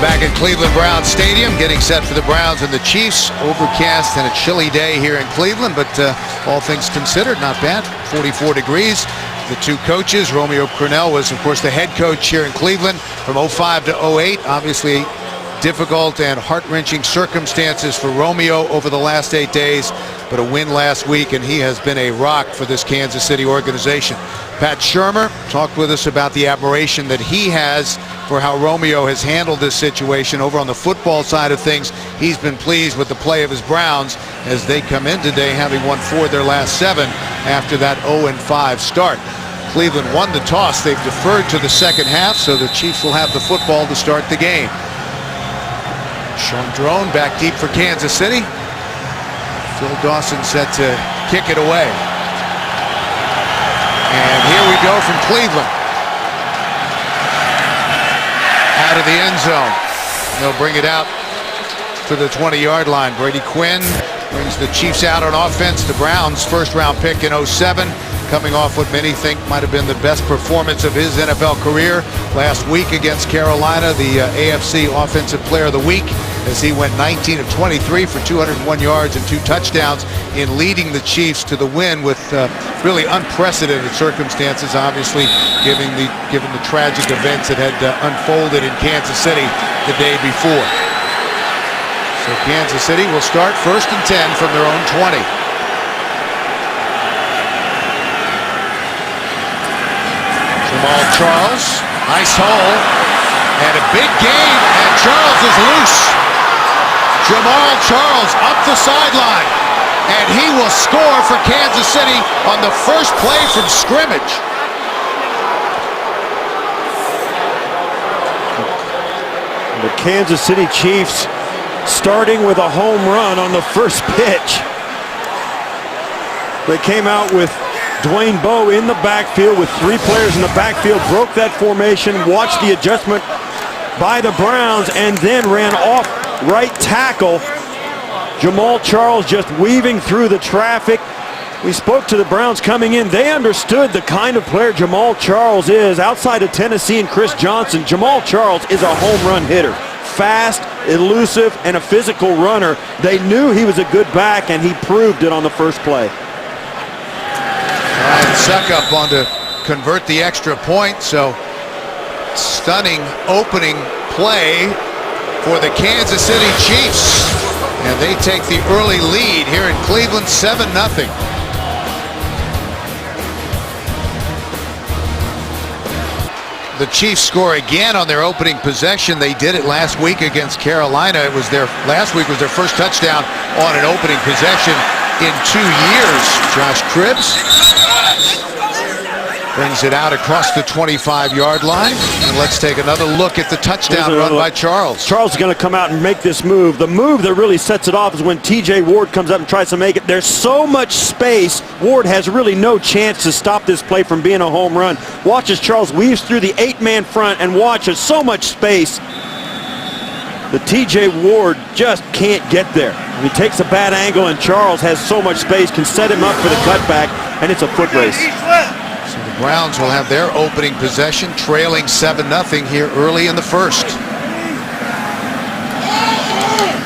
Back at Cleveland Browns Stadium, getting set for the Browns and the Chiefs. Overcast and a chilly day here in Cleveland, but all things considered, not bad. 44 degrees. The two coaches, Romeo Crennel was, of course, the head coach here in Cleveland from 05 to 08. Obviously, difficult and heart-wrenching circumstances for Romeo over the last 8 days, but a win last week, and he has been a rock for this Kansas City organization. Pat Shurmur talked with us about the admiration that he has for how Romeo has handled this situation. Over on the football side of things, he's been pleased with the play of his Browns as they come in today having won 4 of their last 7 after that 0-5 start. Cleveland won the toss. They've deferred to the second half, so the Chiefs will have the football to start the game. Sean Drone back deep for Kansas City. Phil Dawson set to kick it away. And here we go from Cleveland. Out of the end zone. They'll bring it out to the 20-yard line. Brady Quinn brings the Chiefs out on offense. The Browns' first-round pick in 07, coming off what many think might have been the best performance of his NFL career last week against Carolina, the AFC Offensive Player of the Week, as he went 19 of 23 for 201 yards and 2 touchdowns in leading the Chiefs to the win with really unprecedented circumstances, obviously, given the tragic events that had unfolded in Kansas City the day before. So Kansas City will start 1st and 10 from their own 20. Jamal Charles, nice hole, and a big gain, and Charles is loose. Jamal Charles up the sideline, and he will score for Kansas City on the first play from scrimmage. The Kansas City Chiefs starting with a home run on the first pitch. They came out with Dwayne Bowe in the backfield with 3 players in the backfield, broke that formation, watched the adjustment by the Browns, and then ran off right tackle. Jamal Charles just weaving through the traffic. We spoke to the Browns coming in. They understood the kind of player Jamal Charles is. Outside of Tennessee and Chris Johnson, Jamal Charles is a home run hitter. Fast, elusive, and a physical runner. They knew he was a good back, and he proved it on the first play. Ryan Succop on to convert the extra point, so stunning opening play for the Kansas City Chiefs. And they take the early lead here in Cleveland, 7-0. The Chiefs score again on their opening possession. They did it last week against Carolina. Last week was their first touchdown on an opening possession in 2 years. Josh Cribbs brings it out across the 25-yard line. And let's take another look at the touchdown run by Charles. Charles is going to come out and make this move. The move that really sets it off is when TJ Ward comes up and tries to make it. There's so much space. Ward has really no chance to stop this play from being a home run. Watch as Charles weaves through the 8-man front and watches so much space. The TJ Ward just can't get there. He takes a bad angle, and Charles has so much space, can set him up for the cutback, and it's a foot race. So the Browns will have their opening possession, trailing 7-0 here early in the first.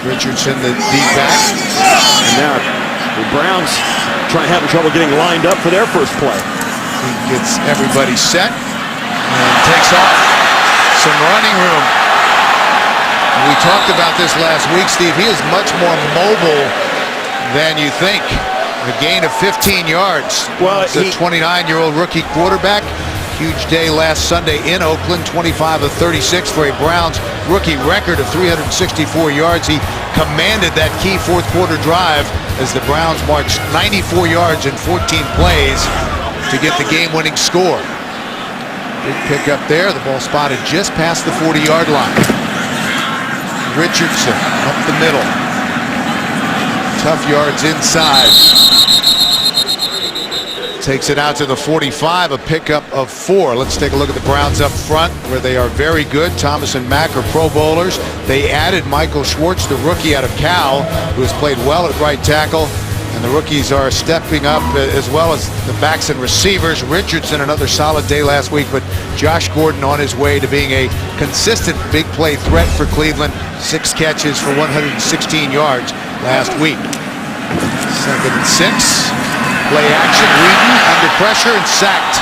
Richardson, the deep back. And now the Browns having trouble getting lined up for their first play. He gets everybody set and takes off. Some running room. We talked about this last week, Steve. He is much more mobile than you think. A gain of 15 yards. Well, it's a 29-year-old rookie quarterback. Huge day last Sunday in Oakland, 25 of 36 for a Browns rookie record of 364 yards. He commanded that key fourth-quarter drive as the Browns marched 94 yards in 14 plays to get the game-winning score. Big pickup there. The ball spotted just past the 40-yard line. Richardson up the middle. Tough yards inside. Takes it out to the 45, a pickup of 4. Let's take a look at the Browns up front, where they are very good. Thomas and Mack are Pro Bowlers. They added Michael Schwartz, the rookie out of Cal, who has played well at right tackle. And the rookies are stepping up as well as the backs and receivers. Richardson, another solid day last week, but Josh Gordon on his way to being a consistent big play threat for Cleveland. 6 catches for 116 yards last week. 2nd and 6. Play action. Whedon under pressure and sacked.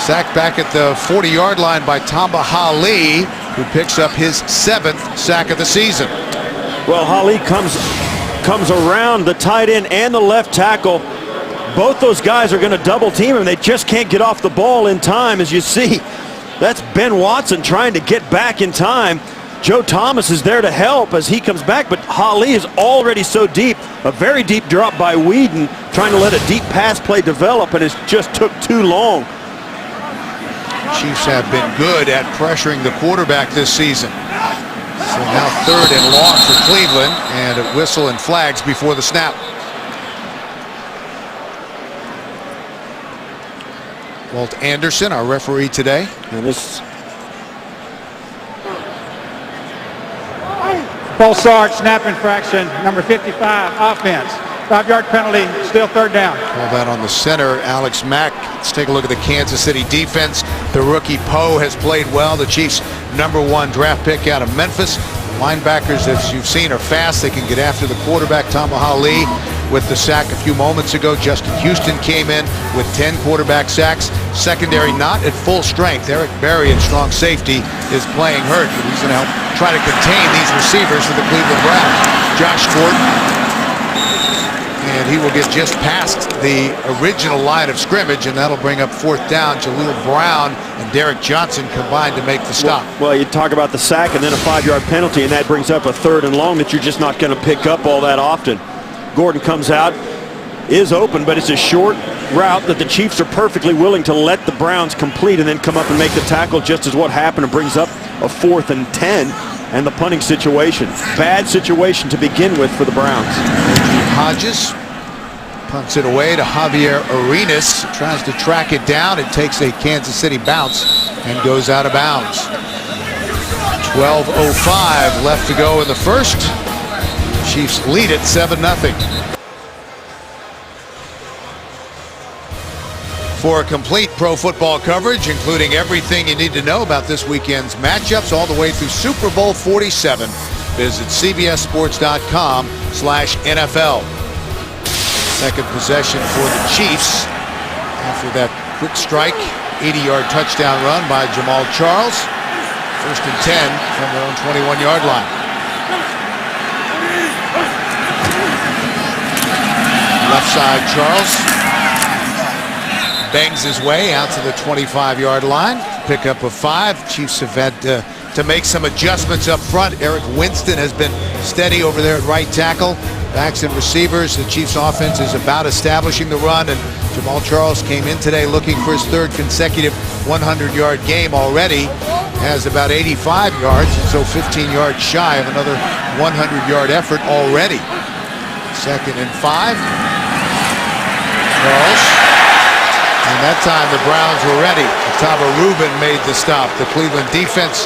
Sacked back at the 40-yard line by Tamba Hali, who picks up his 7th sack of the season. Well, Hali comes around the tight end and the left tackle. Both those guys are going to double team him. They just can't get off the ball in time. As you see, that's Ben Watson trying to get back in time. Joe Thomas is there to help as he comes back, but Hali is already so deep. A very deep drop by Whedon, trying to let a deep pass play develop, and it just took too long. Chiefs have been good at pressuring the quarterback this season. So now 3rd and long for Cleveland, and a whistle and flags before the snap. Walt Anderson, our referee today. And this false start, snap infraction, number 55, offense. 5-yard penalty, still 3rd down. Call that on the center, Alex Mack. Let's take a look at the Kansas City defense. The rookie Poe has played well. The Chiefs' #1 draft pick out of Memphis. Linebackers, as you've seen, are fast. They can get after the quarterback. Tamba Hali with the sack a few moments ago. Justin Houston came in with 10 quarterback sacks. Secondary not at full strength. Eric Berry at strong safety is playing hurt, but he's going to help try to contain these receivers for the Cleveland Browns. Josh Gordon, and he will get just past the original line of scrimmage, and that'll bring up 4th down. Jaleel Brown and Derek Johnson combined to make the stop. Well, you talk about the sack and then a 5-yard penalty, and that brings up a 3rd and long that you're just not going to pick up all that often. Gordon comes out, is open, but it's a short route that the Chiefs are perfectly willing to let the Browns complete and then come up and make the tackle, just as what happened, and brings up a 4th and 10 and the punting situation. Bad situation to begin with for the Browns. Hodges punts it away to Javier Arenas. Tries to track it down. It takes a Kansas City bounce and goes out of bounds. 12:05 left to go in the first. Chiefs lead it 7-0. For a complete pro football coverage, including everything you need to know about this weekend's matchups all the way through Super Bowl 47, visit cbssports.com/NFL. Second possession for the Chiefs after that quick strike, 80-yard touchdown run by Jamal Charles. 1st and 10 from their own 21-yard line. Left side, Charles bangs his way out to the 25-yard line. Pickup of 5. Chiefs have had to make some adjustments up front. Eric Winston has been steady over there at right tackle. Backs and receivers. The Chiefs offense is about establishing the run, and Jamal Charles came in today looking for his 3rd consecutive 100-yard game already. Has about 85 yards, so 15 yards shy of another 100-yard effort already. 2nd and 5. Charles. And that time the Browns were ready. Otava Rubin made the stop. The Cleveland defense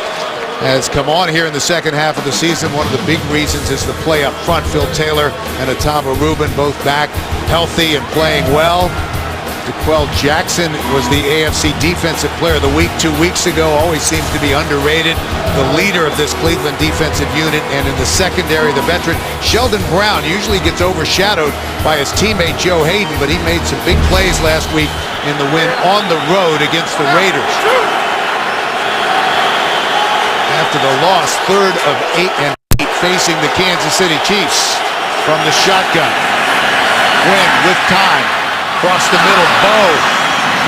has come on here in the second half of the season. One of the big reasons is the play up front. Phil Taylor and Otava Rubin both back healthy and playing well. D'Qwell Jackson was the AFC Defensive Player of the Week 2 weeks ago. Always seems to be underrated. The leader of this Cleveland defensive unit. And in the secondary, the veteran Sheldon Brown usually gets overshadowed by his teammate Joe Hayden, but he made some big plays last week in the win on the road against the Raiders. After the loss, 3rd of 8 and 8 facing the Kansas City Chiefs from the shotgun. Win with time. Across the middle, Bowe.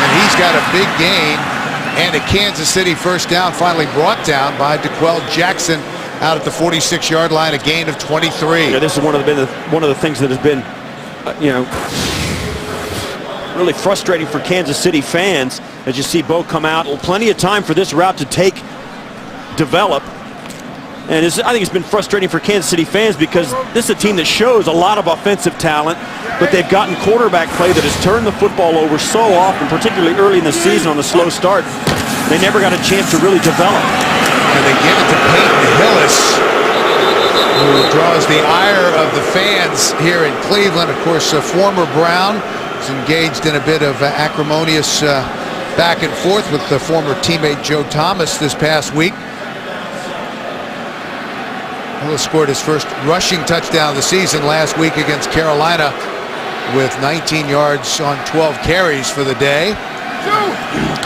And he's got a big gain and a Kansas City 1st down, finally brought down by D'Qwell Jackson out at the 46-yard line, a gain of 23. Yeah, this is one of the things that has been, really frustrating for Kansas City fans as you see Bowe come out. Plenty of time for this route to develop. And I think it's been frustrating for Kansas City fans because this is a team that shows a lot of offensive talent, but they've gotten quarterback play that has turned the football over so often, particularly early in the season on the slow start. They never got a chance to really develop. And they give it to Peyton Hillis. who draws the ire of the fans here in Cleveland. Of course, a former Brown is engaged in a bit of acrimonious back and forth with the former teammate Joe Thomas this past week. Willis scored his first rushing touchdown of the season last week against Carolina with 19 yards on 12 carries for the day.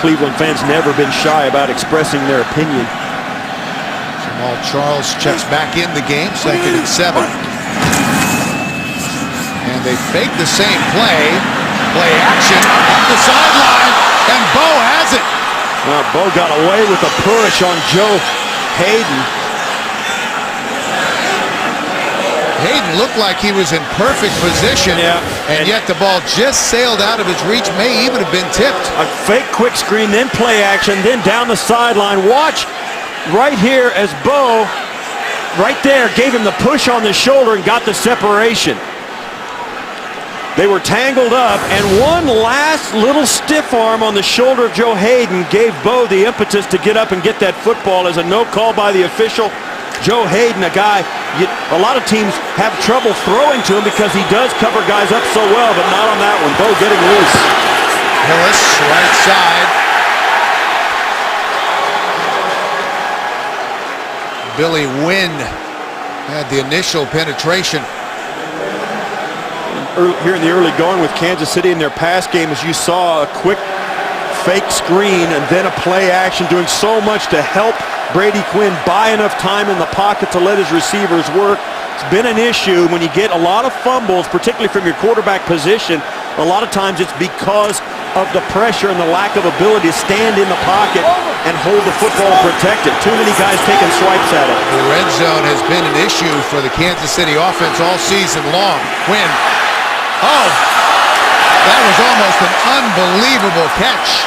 Cleveland fans never been shy about expressing their opinion. Jamal Charles checks back in the game, 2nd and 7. And they fake the same play action up the sideline, and Bo has it. Well, Bo got away with a push on Joe Hayden. Hayden looked like he was in perfect position, and yet the ball just sailed out of his reach, may even have been tipped. A fake quick screen, then play action, then down the sideline. Watch right here as Bo, right there, gave him the push on the shoulder and got the separation. They were tangled up, and one last little stiff arm on the shoulder of Joe Hayden gave Bo the impetus to get up and get that football as a no call by the official. Joe Hayden, a guy a lot of teams have trouble throwing to him because he does cover guys up so well, but not on that one. Bo getting loose. Hillis, right side. Billy Wynn had the initial penetration. Here in the early going with Kansas City in their pass game, as you saw, a quick fake screen and then a play action, doing so much to help Brady Quinn buy enough time in the pocket to let his receivers work. It's been an issue when you get a lot of fumbles, particularly from your quarterback position. A lot of times it's because of the pressure and the lack of ability to stand in the pocket and hold the football and protect it. Too many guys taking swipes at it. The red zone has been an issue for the Kansas City offense all season long. Quinn. Oh, that was almost an unbelievable catch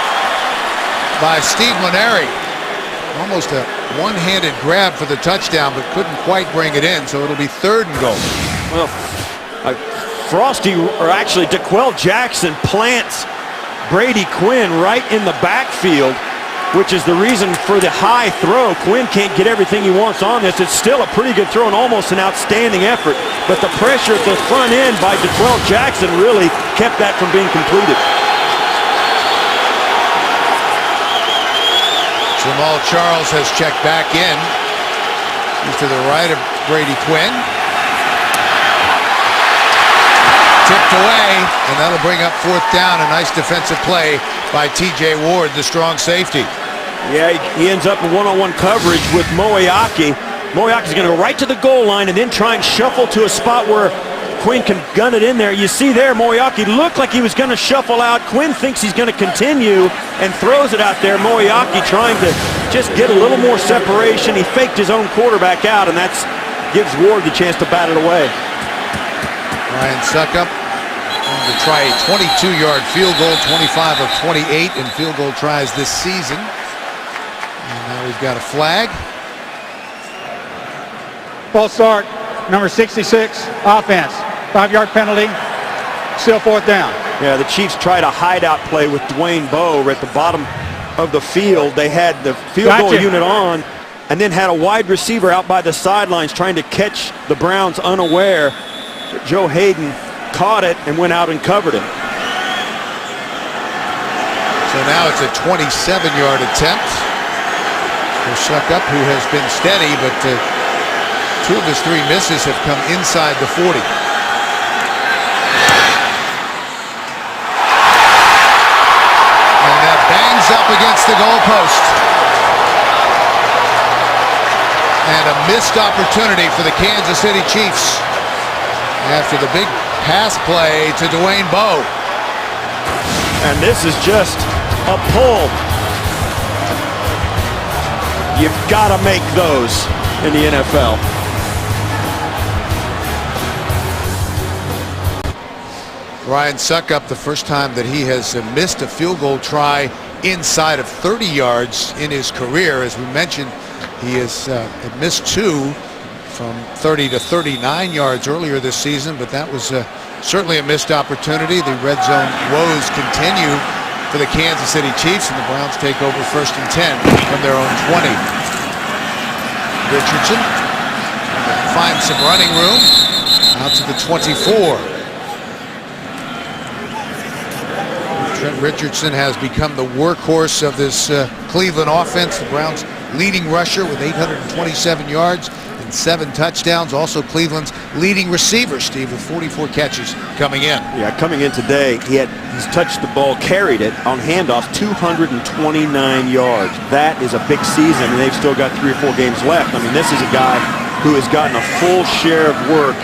by Steve Moneri. Almost a one-handed grab for the touchdown, but couldn't quite bring it in, so it'll be 3rd and goal. Well, Frosty, or actually DeQuell Jackson, plants Brady Quinn right in the backfield, which is the reason for the high throw. Quinn can't get everything he wants on this. It's still a pretty good throw and almost an outstanding effort, but the pressure at the front end by DeQuell Jackson really kept that from being completed. Jamal Charles has checked back in. He's to the right of Brady Quinn. Tipped away, and that'll bring up 4th down. A nice defensive play by T.J. Ward, the strong safety. Yeah, he ends up in one-on-one coverage with Moeaki. Moeaki's going to go right to the goal line and then try and shuffle to a spot where Quinn can gun it in there. You see there, Moeaki looked like he was going to shuffle out. Quinn thinks he's going to continue and throws it out there. Moeaki trying to just get a little more separation. He faked his own quarterback out, and that gives Ward the chance to bat it away. Ryan Succop to try a 22-yard field goal, 25 of 28 in field goal tries this season. And now we've got a flag. False start, number 66, offense. 5-yard penalty, still 4th down. Yeah, the Chiefs tried a hideout play with Dwayne Bowe at the bottom of the field. They had the field goal unit on and then had a wide receiver out by the sidelines trying to catch the Browns unaware. Joe Hayden caught it and went out and covered him. So now it's a 27-yard attempt for Succop, who has been steady, but 2 of his 3 misses have come inside the 40. And that bangs up against the goalpost. And a missed opportunity for the Kansas City Chiefs after the big pass play to Dwayne Bowe. And this is just a pull. You've got to make those in the NFL. Ryan Succop, the first time that he has missed a field goal try inside of 30 yards in his career. As we mentioned, he has missed 2 from 30 to 39 yards earlier this season, but that was certainly a missed opportunity. The red zone woes continue for the Kansas City Chiefs, and the Browns take over 1st and 10 from their own 20. Richardson, find some running room. Out to the 24. Trent Richardson has become the workhorse of this Cleveland offense. The Browns' leading rusher with 827 yards and 7 touchdowns. Also Cleveland's leading receiver, Steve, with 44 catches coming in. Yeah, coming in today, he's touched the ball, carried it on handoffs, 229 yards. That is a big season, and they've still got 3 or 4 games left. I mean, this is a guy who has gotten a full share of work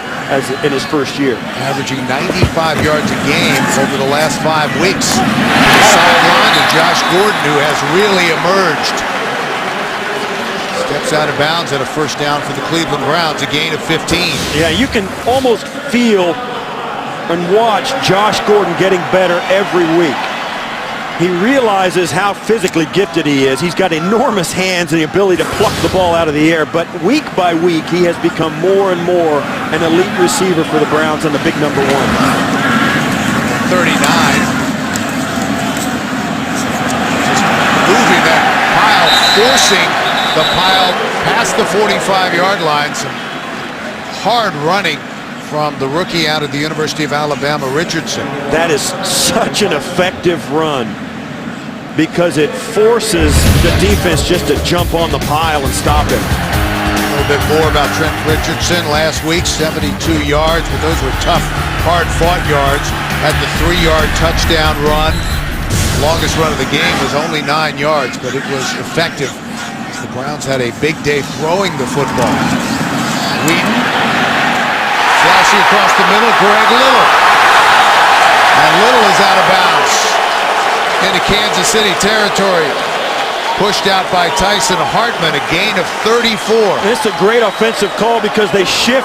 in his first year. Averaging 95 yards a game over the last 5 weeks. The sideline to Josh Gordon, who has really emerged. Steps out of bounds at a first down for the Cleveland Browns, a gain of 15. Yeah, you can almost feel and watch Josh Gordon getting better every week. He realizes how physically gifted he is. He's got enormous hands and the ability to pluck the ball out of the air, but week by week he has become more and more an elite receiver for the Browns and the big number 1. 39. Just moving that pile, forcing the pile past the 45-yard line. Some hard running from the rookie out of the University of Alabama, Richardson. That is such an effective run because it forces the defense just to jump on the pile and stop him. A little bit more about Trent Richardson. Last week, 72 yards, but those were tough, hard-fought yards. Had the 3-yard touchdown run. The longest run of the game was only 9 yards, but it was effective. The Browns had a big day throwing the football. Wheaton, flashing across the middle, Greg Little. And Little is out of bounds into Kansas City territory. Pushed out by Tyson Hartman, a gain of 34. This is a great offensive call because they shift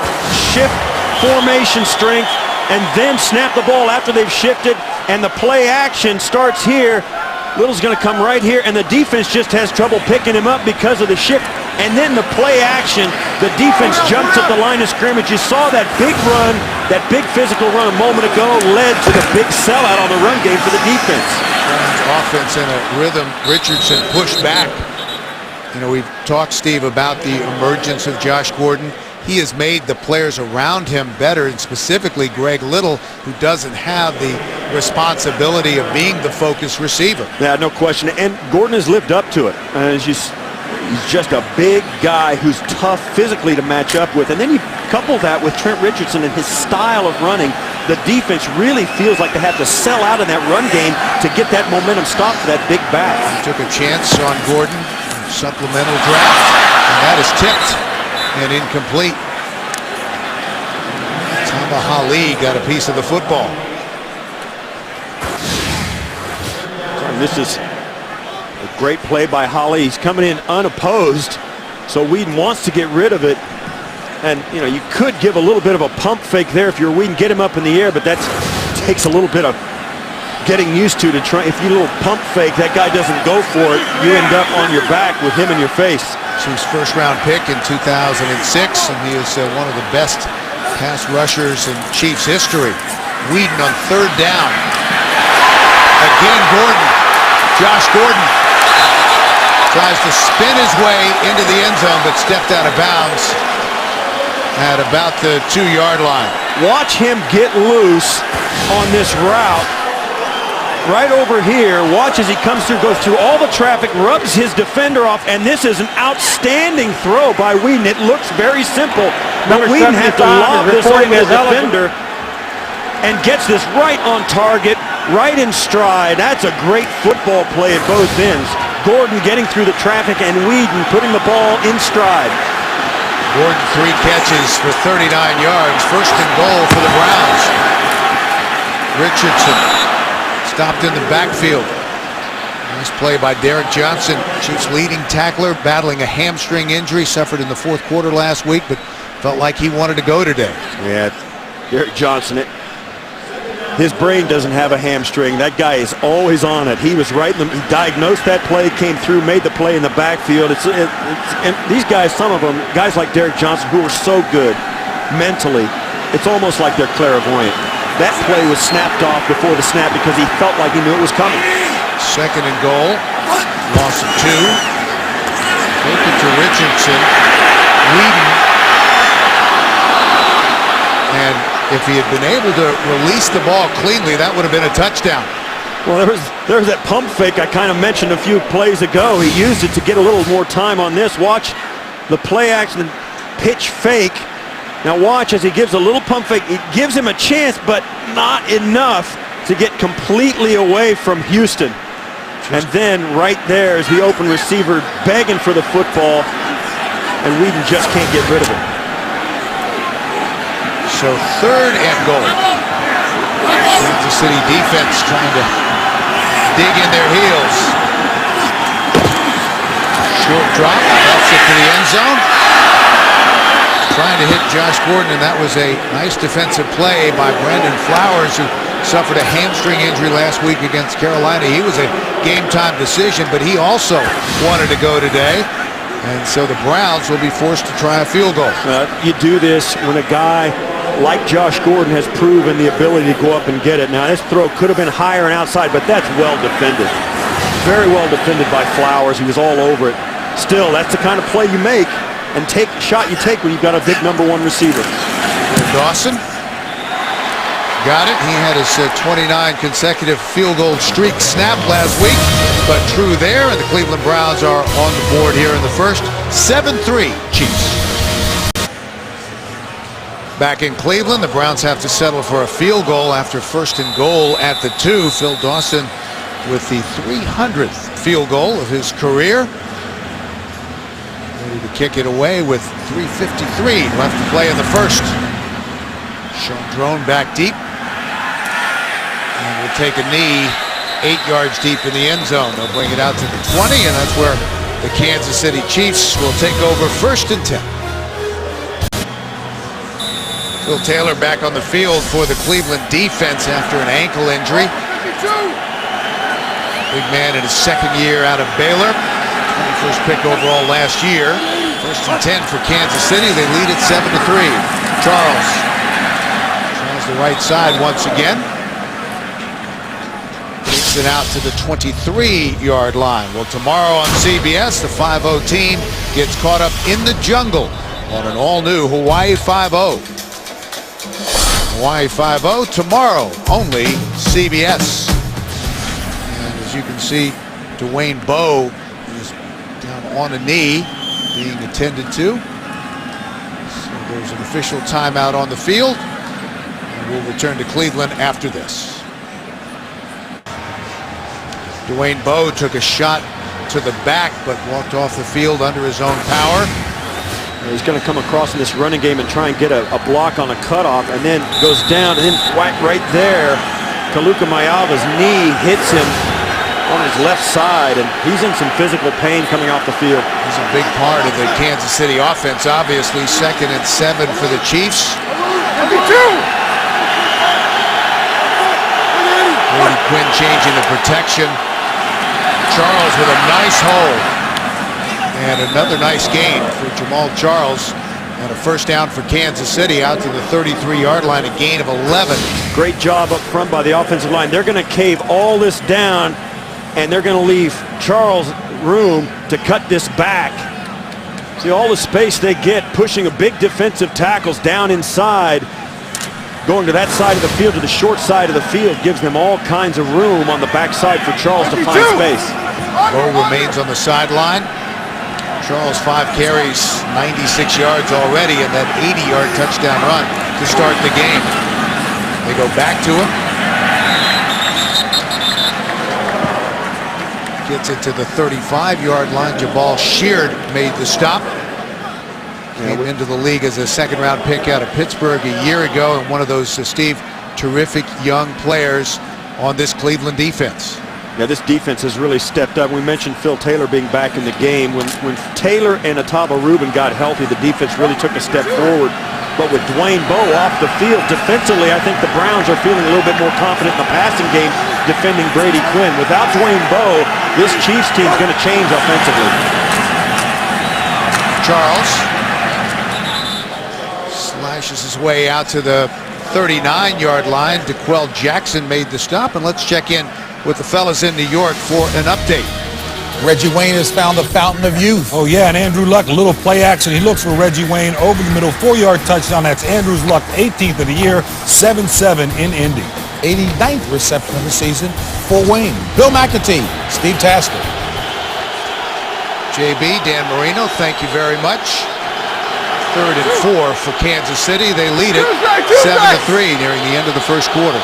formation strength and then snap the ball after they've shifted, and the play action starts here. Little's going to come right here, and the defense just has trouble picking him up because of the shift. And then the play action, the defense jumps at the line of scrimmage. You saw that big run, that big physical run a moment ago led to the big sellout on the run game for the defense. Offense in a rhythm. Richardson pushed back. You know, we've talked, Steve, about the emergence of Josh Gordon. He has made the players around him better, and specifically Greg Little, who doesn't have the responsibility of being the focus receiver. Yeah, no question. And Gordon has lived up to it. He's just a big guy who's tough physically to match up with. And then you couple that with Trent Richardson and his style of running. The defense really feels like they have to sell out in that run game to get that momentum stopped for that big back. Took a chance on Gordon, supplemental draft, and that is tipped and incomplete. Tamba Hali got a piece of the football. And this is a great play by Hali. He's coming in unopposed, so Whedon wants to get rid of it. And, you know, you could give a little bit of a pump fake there if you're Whedon, get him up in the air, but that takes a little bit of getting used to try. If you do a little pump fake, that guy doesn't go for it, you end up on your back with him in your face. Chiefs' first-round pick in 2006, and he is one of the best pass rushers in Chiefs history. Whedon on 3rd down. Again, Gordon. Josh Gordon tries to spin his way into the end zone, but stepped out of bounds at about the 2-yard line. Watch him get loose on this route. Right over here, watch as he comes through, goes through all the traffic, rubs his defender off, and this is an outstanding throw by Whedon. It looks very simple, but Whedon had to lob this over the defender and gets this right on target, right in stride. That's a great football play at both ends. Gordon getting through the traffic and Whedon putting the ball in stride. Gordon 3 catches for 39 yards. First and goal for the Browns. Richardson stopped in the backfield. Nice play by Derek Johnson, Chiefs' leading tackler, battling a hamstring injury, suffered in the 4th quarter last week, but felt like he wanted to go today. Yeah, Derek Johnson, his brain doesn't have a hamstring. That guy is always on it. He was right in he diagnosed that play, came through, made the play in the backfield. And these guys, some of them, guys like Derek Johnson, who are so good mentally, it's almost like they're clairvoyant. That play was snapped off before the snap because he felt like he knew it was coming. Second and goal. Loss of 2. Take it to Richardson. Whedon If he had been able to release the ball cleanly, that would have been a touchdown. Well, there's that pump fake I kind of mentioned a few plays ago. He used it to get a little more time on this. Watch the play action pitch fake. Now watch as he gives a little pump fake. It gives him a chance, but not enough to get completely away from Houston. And then right there is the open receiver begging for the football, and Whedon just can't get rid of it. So 3rd and goal. Kansas City defense trying to dig in their heels. Short drop, helps it to the end zone. Trying to hit Josh Gordon, and that was a nice defensive play by Brandon Flowers, who suffered a hamstring injury last week against Carolina. He was a game-time decision, but he also wanted to go today. And so the Browns will be forced to try a field goal. You do this when a guy like Josh Gordon has proven the ability to go up and get it. Now, this throw could have been higher and outside, but that's well defended. Very well defended by Flowers. He was all over it. Still, that's the kind of play you make and take shot you take when you've got a big #1 receiver. Dawson got it. He had his 29 consecutive field goal streak snapped last week, but true there, and the Cleveland Browns are on the board here in the first. 7-3 Chiefs. Back in Cleveland, the Browns have to settle for a field goal after 1st and goal at the 2. Phil Dawson with the 300th field goal of his career. Ready to kick it away with 3:53 left to play in the first. Sean Drone back deep. And will take a knee 8 yards deep in the end zone. They'll bring it out to the 20, and that's where the Kansas City Chiefs will take over 1st and 10. Phil Taylor back on the field for the Cleveland defense after an ankle injury. Big man in his 2nd year out of Baylor. 21st pick overall last year. 1st and 10 for Kansas City. They lead it 7-3. Charles tries the right side once again. Takes it out to the 23-yard line. Well, tomorrow on CBS, the 5-0 team gets caught up in the jungle on an all-new Hawaii 5-0. Hawaii 5-0 tomorrow, only CBS. And as you can see, Dwayne Bowe is down on a knee, being attended to. So there's an official timeout on the field. And we'll return to Cleveland after this. Dwayne Bowe took a shot to the back, but walked off the field under his own power. He's going to come across in this running game and try and get a block on a cutoff, and then goes down, and then right there, Kaluka Maiava's knee hits him on his left side, and he's in some physical pain coming off the field. He's a big part of the Kansas City offense, obviously. 2nd and 7 for the Chiefs. Brady Quinn changing the protection. Charles with a nice hold. And another nice gain for Jamal Charles. And a 1st down for Kansas City out to the 33-yard line, a gain of 11. Great job up front by the offensive line. They're going to cave all this down, and they're going to leave Charles room to cut this back. See all the space they get, pushing a big defensive tackles down inside. Going to that side of the field, to the short side of the field, gives them all kinds of room on the backside for Charles to find space. Bowe remains on the sideline. Charles 5 carries, 96 yards already, and that 80-yard touchdown run to start the game. They go back to him. Gets it to the 35-yard line. Jamal Sheard made the stop. Came into the league as a 2nd-round pick out of Pittsburgh a year ago, and one of those, Steve, terrific young players on this Cleveland defense. Yeah, this defense has really stepped up. We mentioned Phil Taylor being back in the game. When Taylor and Ataba Rubin got healthy, the defense really took a step forward. But with Dwayne Bowe off the field, defensively, I think the Browns are feeling a little bit more confident in the passing game, defending Brady Quinn. Without Dwayne Bowe, this Chiefs team is going to change offensively. Charles slashes his way out to the 39-yard line. DeQuell Jackson made the stop, and let's check in with the fellas in New York for an update. Reggie Wayne has found the fountain of youth. Oh, yeah, and Andrew Luck, a little play action. He looks for Reggie Wayne over the middle, 4-yard touchdown. That's Andrew Luck, 18th of the year, 7-7 in Indy. 89th reception of the season for Wayne. Bill McAtee, Steve Tasker. JB, Dan Marino, thank you very much. 3rd and 4 for Kansas City. They lead it 7-3 nearing the end of the first quarter.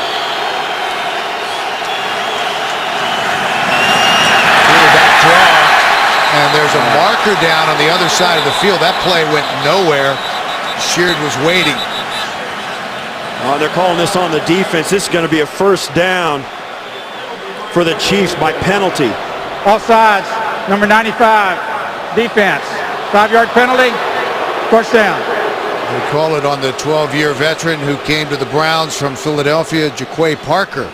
Quarterback draw, and there's a marker down on the other side of the field. That play went nowhere. Sheard was waiting. Oh, they're calling this on the defense. This is going to be a first down for the Chiefs by penalty. Offsides, number 95, defense. 5-yard penalty, first down. They call it on the 12-year veteran who came to the Browns from Philadelphia, Jaquay Parker.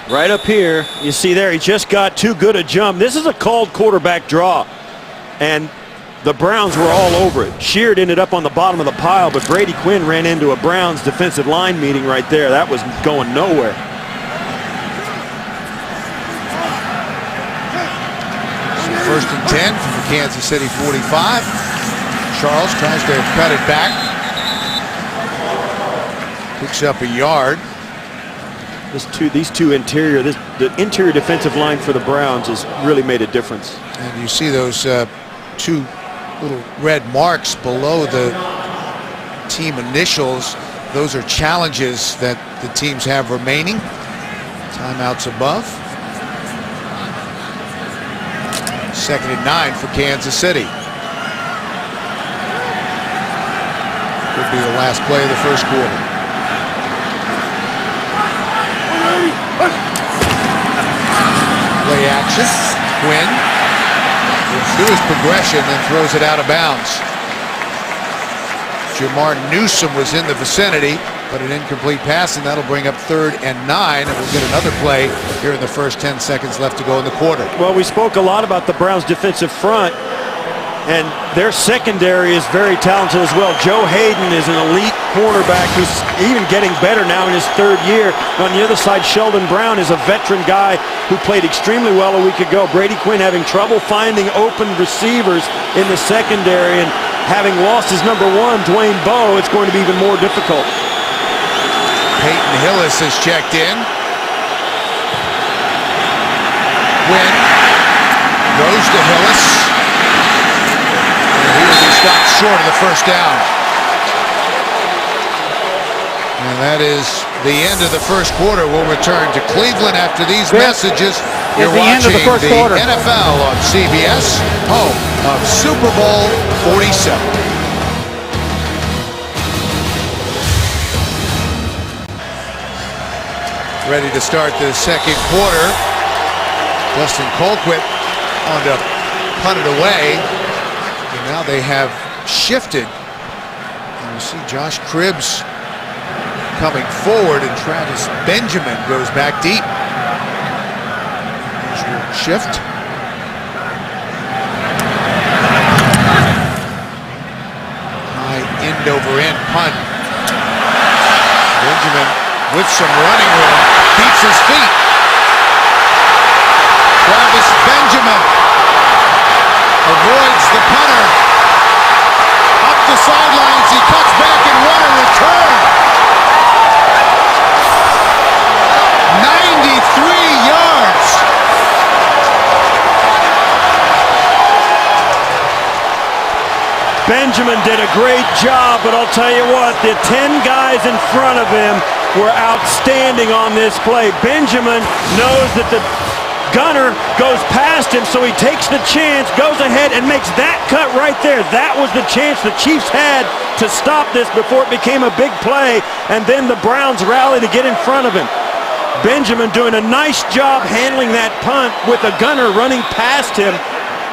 Right up here, you see there, he just got too good a jump. This is a called quarterback draw, and the Browns were all over it. Sheard ended up on the bottom of the pile, but Brady Quinn ran into a Browns defensive line meeting right there. That was going nowhere. So 1st and 10 from the Kansas City 45. Charles tries to cut it back. Picks up a yard. The interior defensive line for the Browns has really made a difference. And you see those 2 little red marks below the team initials. Those are challenges that the teams have remaining. Timeouts above. 2nd and 9 for Kansas City. Could be the last play of the first quarter. Play action. Quinn do his progression and throws it out of bounds. Jamar Newsom was in the vicinity, but an incomplete pass, and that'll bring up 3rd and 9, and we'll get another play here in the first 10 seconds left to go in the quarter. Well, we spoke a lot about the Browns' defensive front, and their secondary is very talented as well. Joe Hayden is an elite cornerback who's even getting better now in his 3rd year. On the other side, Sheldon Brown is a veteran guy who played extremely well a week ago. Brady Quinn having trouble finding open receivers in the secondary, and having lost his number 1, Dwayne Bowe, it's going to be even more difficult. Peyton Hillis has checked in. Quinn goes to Hillis. And he will be stopped short of the first down. And that is the end of the first quarter. We'll return to Cleveland after these messages. You're watching the NFL on CBS, home of Super Bowl 47. Ready to start the second quarter. Dustin Colquitt on to punt it away. And now they have shifted. And you see Josh Cribbs coming forward, and Travis Benjamin goes back deep. Shift. High end over end punt. Benjamin with some running room keeps his feet. Travis Benjamin avoids the punter. Up the sidelines, he cuts back and what a return. 93 yards. Benjamin did a great job, but I'll tell you what, the 10 guys in front of him were outstanding on this play. Benjamin knows that the gunner goes past him, so he takes the chance, goes ahead and makes that cut right there. That was the chance the Chiefs had to stop this before it became a big play, and then the Browns rally to get in front of him. Benjamin doing a nice job handling that punt with a gunner running past him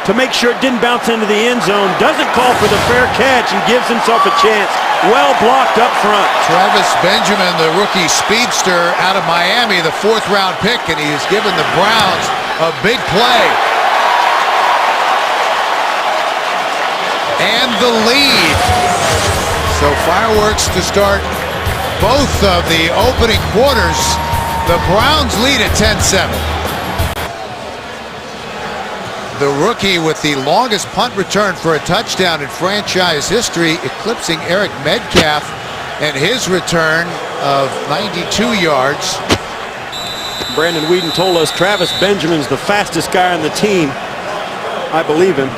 to make sure it didn't bounce into the end zone. Doesn't call for the fair catch and gives himself a chance. Well blocked up front. Travis Benjamin, the rookie speedster out of Miami, the 4th round pick, and he has given the Browns a big play. And the lead. So fireworks to start both of the opening quarters. The Browns lead at 10-7. the rookie with the longest punt return for a touchdown in franchise history, eclipsing Eric Metcalf and his return of 92 yards. Brandon Whedon told us Travis Benjamin's the fastest guy on the team. I believe him.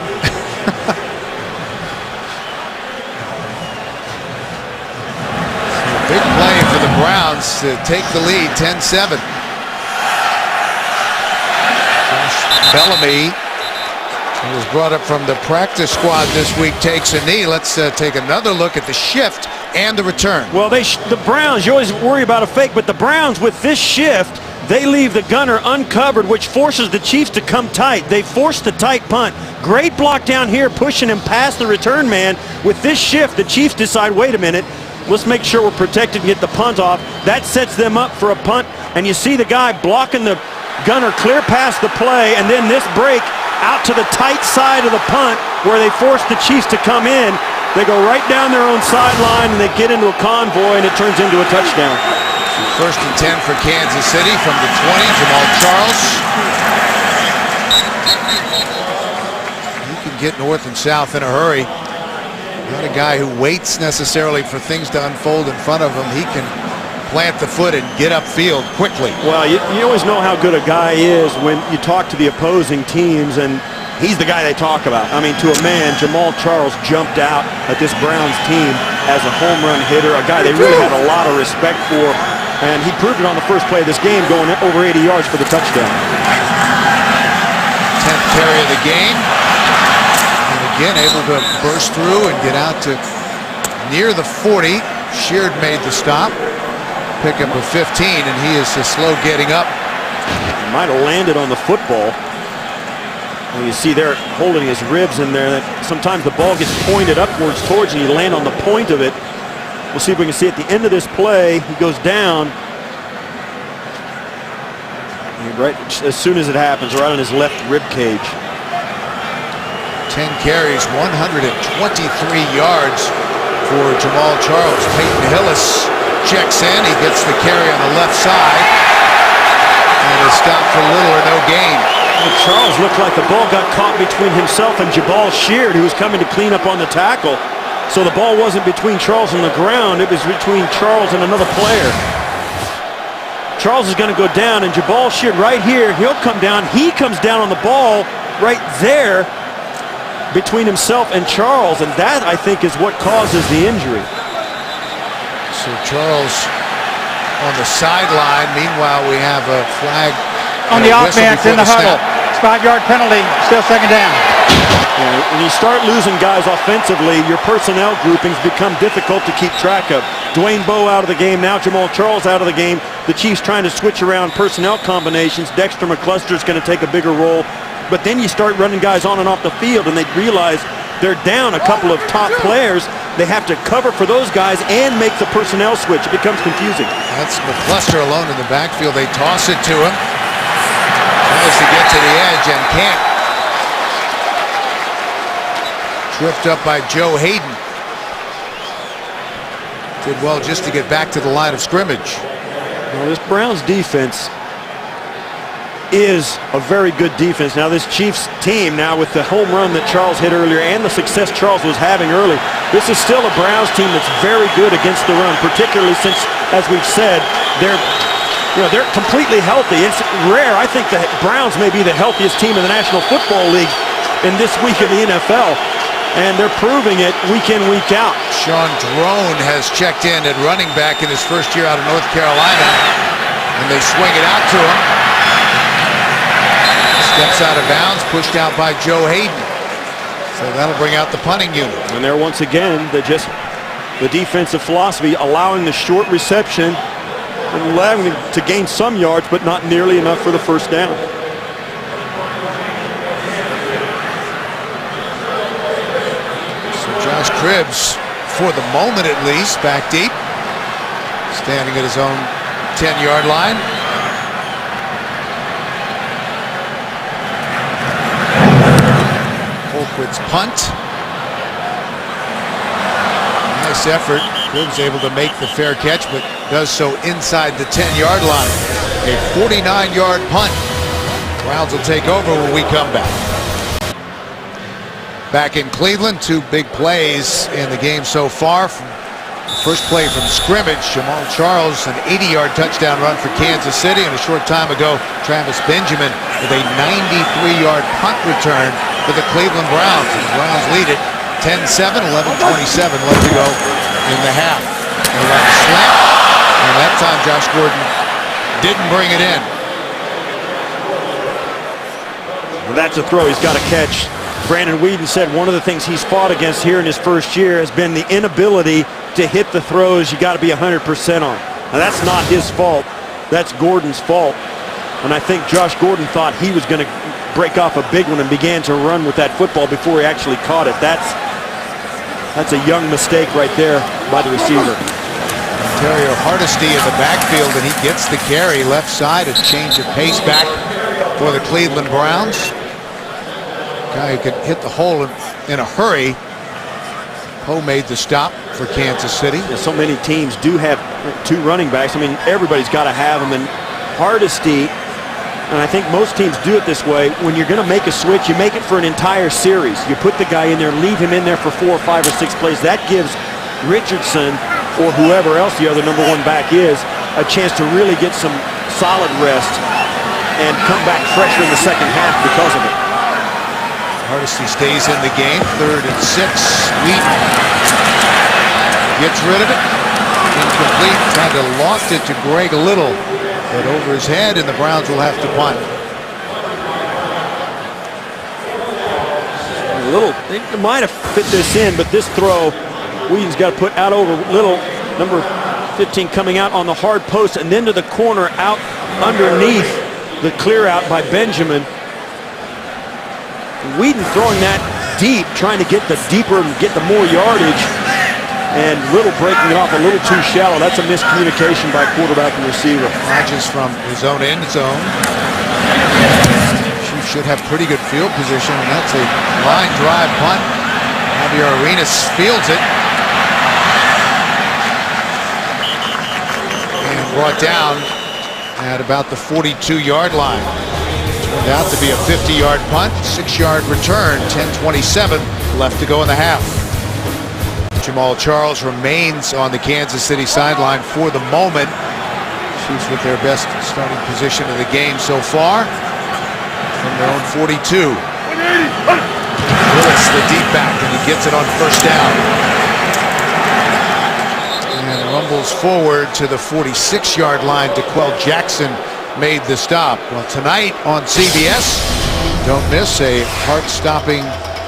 Big play for the Browns to take the lead, 10-7. Josh Bellamy, who was brought up from the practice squad this week, takes a knee. Let's take another look at the shift and the return. Well, the Browns, you always worry about a fake, but the Browns with this shift, they leave the gunner uncovered, which forces the Chiefs to come tight. They force the tight punt. Great block down here, pushing him past the return man. With this shift, the Chiefs decide, wait a minute, let's make sure we're protected and get the punt off. That sets them up for a punt, and you see the guy blocking the gunner clear past the play, and then this break out to the tight side of the punt where they force the Chiefs to come in. They go right down their own sideline, and they get into a convoy, and it turns into a touchdown. First and 10 for Kansas City from the 20, Jamal Charles. He can get north and south in a hurry. Not a guy who waits necessarily for things to unfold in front of him. He can plant the foot and get upfield quickly. Well, you always know how good a guy is when you talk to the opposing teams, and he's the guy they talk about. I mean, to a man, Jamal Charles jumped out at this Browns team as a home run hitter, a guy they really had a lot of respect for, and he proved it on the first play of this game, going over 80 yards for the touchdown. 10th carry of the game. And again, able to burst through and get out to near the 40. Sheard made the stop. Pick up a 15, and he is slow getting up. He might have landed on the football. Well, you see there holding his ribs in there. That sometimes the ball gets pointed upwards towards you. You land on the point of it. We'll see if we can see at the end of this play. He goes down. Right as soon as it happens, right on his left rib cage. 10 carries, 123 yards for Jamal Charles. Peyton Hillis checks in. He gets the carry on the left side. And is stopped for little or no gain. Well, Charles looked like the ball got caught between himself and Jabal Sheard, who was coming to clean up on the tackle. So the ball wasn't between Charles and the ground. It was between Charles and another player. Charles is going to go down, and Jabal Sheard right here, he'll come down. He comes down on the ball right there between himself and Charles, and that, I think, is what causes the injury. So Charles on the sideline. Meanwhile, we have a flag on the offense in the huddle. It's 5-yard penalty, still second down. When you start losing guys offensively, your personnel groupings become difficult to keep track of. Dwayne Bowe out of the game, now Jamal Charles out of the game. The Chiefs trying to switch around personnel combinations. Dexter McCluster is going to take a bigger role. But then you start running guys on and off the field, and they realize they're down a couple of top players. They have to cover for those guys and make the personnel switch. It becomes confusing. That's McCluster alone in the backfield. They toss it to him. Tries to get to the edge and can't. Tripped up by Joe Hayden. Did well just to get back to the line of scrimmage. Well, this Browns defense is a very good defense. Now this Chiefs team, now with the home run that Charles hit earlier and the success Charles was having early, this is still a Browns team that's very good against the run, particularly since, as we've said, they're completely healthy. It's rare. I think the Browns may be the healthiest team in the National Football League in this week of the NFL. And they're proving it week in, week out. Sean Drone has checked in at running back in his first year out of North Carolina. And they swing it out to him. Steps out of bounds, pushed out by Joe Hayden. So that'll bring out the punting unit. And there once again, the defensive philosophy, allowing the short reception and allowing them to gain some yards, but not nearly enough for the first down. Josh Cribbs, for the moment at least, back deep. Standing at his own 10-yard line. Colquitt's punt. Nice effort. Cribbs able to make the fair catch, but does so inside the 10-yard line. A 49-yard punt. Browns will take over when we come back. back in Cleveland. Two big plays in the game so far. First play from scrimmage, Jamal Charles, an 80-yard touchdown run for Kansas City. And a short time ago, Travis Benjamin with a 93-yard punt return for the Cleveland Browns. And the Browns lead it 10-7, 11:27 left to go in the half. They got a slant, and that time Josh Gordon didn't bring it in. Well, that's a throw he's got to catch. Brandon Weeden said one of the things he's fought against here in his first year has been the inability to hit the throws you got to be 100% on. Now that's not his fault. That's Gordon's fault. And I think Josh Gordon thought he was going to break off a big one and began to run with that football before he actually caught it. That's a young mistake right there by the receiver. Ontario Hardesty in the backfield, and he gets the carry left side. A change of pace back for the Cleveland Browns. Guy who could hit the hole in a hurry. Poe made the stop for Kansas City. Yeah, so many teams do have two running backs. I mean, everybody's got to have them. And Hardesty, and I think most teams do it this way, when you're going to make a switch, you make it for an entire series. You put the guy in there, leave him in there for 4 or 5 or 6 plays. That gives Richardson or whoever else the other number 1 back is a chance to really get some solid rest and come back fresher in the second half because of it. Hardesty stays in the game. 3rd and 6. Wheaton gets rid of it. Incomplete. Tried to loft it to Greg Little, but over his head, and the Browns will have to punt. Little, they might have fit this in, but this throw, Wheaton's got to put out over Little, number 15, coming out on the hard post and then to the corner out underneath the clear out by Benjamin. Wheaton throwing that deep, trying to get the deeper and get the more yardage, and Little breaking it off a little too shallow. That's a miscommunication by quarterback and receiver. Launches from his own end zone. Chiefs should have pretty good field position, and that's a line drive punt. Javier Arenas fields it. And brought down at about the 42-yard line. Turned out to be a 50-yard punt, 6-yard return, 10:27 left to go in the half. Jamal Charles remains on the Kansas City sideline for the moment. Chiefs with their best starting position of the game so far from their own 42. Willis, the deep back, and he gets it on first down. And rumbles forward to the 46-yard line. DeQuell Jackson made the stop. Well, tonight on CBS, don't miss a heart-stopping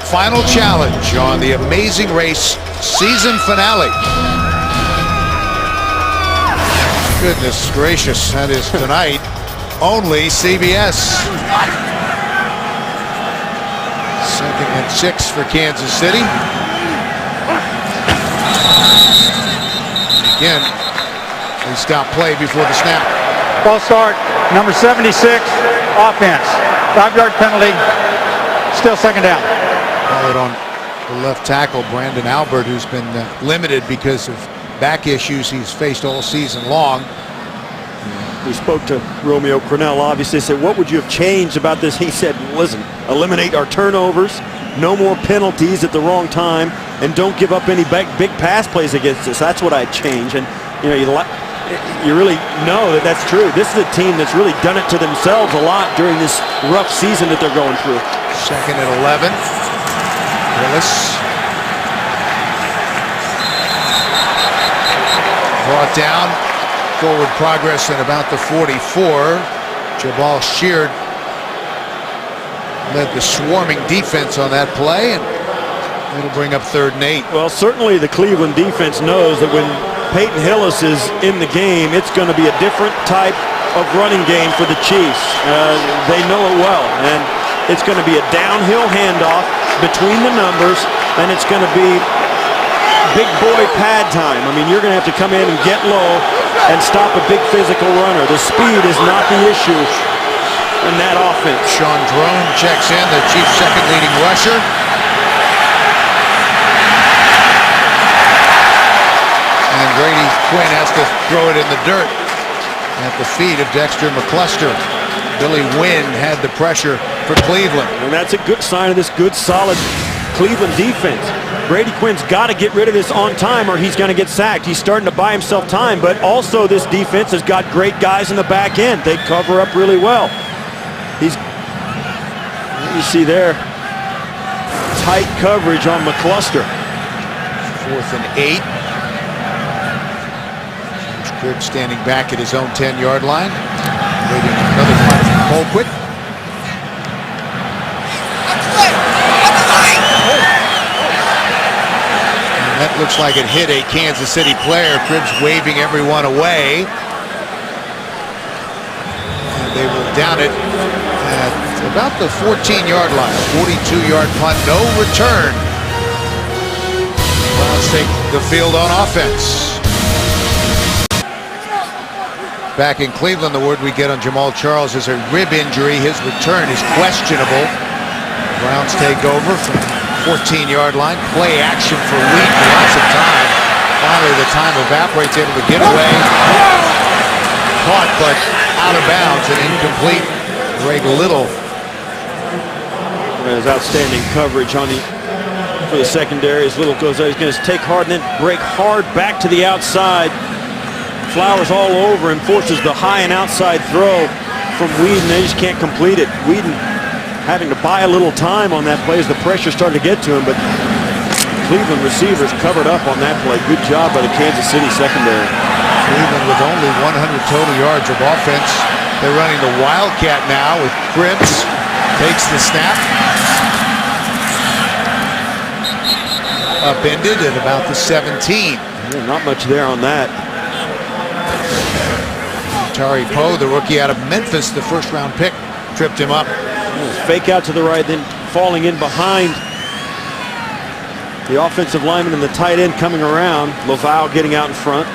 final challenge on the Amazing Race season finale. Goodness gracious, that is tonight. Only CBS. 2nd and 6 for Kansas City. Again, they stop play before the snap. False start, number 76, offense. 5-yard penalty, still 2nd down. Call it on the left tackle, Brandon Albert, who's been limited because of back issues he's faced all season long. We spoke to Romeo Crennel, obviously, said, what would you have changed about this? He said, listen, eliminate our turnovers, no more penalties at the wrong time, and don't give up any big pass plays against us. That's what I'd change. And, you know, you really know that that's true. This is a team that's really done it to themselves a lot during this rough season that they're going through. 2nd and 11. Willis. Brought down. Forward progress at about the 44. Jabal Sheard led the swarming defense on that play, and it'll bring up 3rd and 8. Well, certainly the Cleveland defense knows that when Peyton Hillis is in the game, it's going to be a different type of running game for the Chiefs. They know it well, and it's going to be a downhill handoff between the numbers, and it's going to be big boy pad time. I mean, you're going to have to come in and get low and stop a big physical runner. The speed is not the issue in that offense. Sean Drone checks in, the Chiefs' 2nd leading rusher. And Grady Quinn has to throw it in the dirt at the feet of Dexter McCluster. Billy Wynn had the pressure for Cleveland. And that's a good sign of this good, solid Cleveland defense. Brady Quinn's got to get rid of this on time or he's going to get sacked. He's starting to buy himself time, but also this defense has got great guys in the back end. They cover up really well. You see there, tight coverage on McCluster. 4th and 8. Cribbs standing back at his own 10-yard line. Waiting for another punt from Colquitt. And that looks like it hit a Kansas City player. Cribbs waving everyone away. And they will down it at about the 14-yard line. 42-yard punt, no return. Browns take the field on offense. Back in Cleveland, the word we get on Jamaal Charles is a rib injury. His return is questionable. Browns take over from 14-yard line. Play action for Wheaton. Lots of time. Finally, the time evaporates, able to get away. Caught, but out of bounds and incomplete. Greg Little. There's outstanding coverage on for the secondary. As Little goes out, he's going to take hard and then break hard back to the outside. Flowers all over him, forces the high and outside throw from Whedon. They just can't complete it. Whedon having to buy a little time on that play as the pressure started to get to him, but Cleveland receivers covered up on that play. Good job by the Kansas City secondary. Cleveland with only 100 total yards of offense. They're running the Wildcat now with Cribbs. Takes the snap. Upended at about the 17. Yeah, not much there on that. Tari Poe, the rookie out of Memphis, the first-round pick, tripped him up. Fake out to the right, then falling in behind the offensive lineman and the tight end coming around. Laval getting out in front.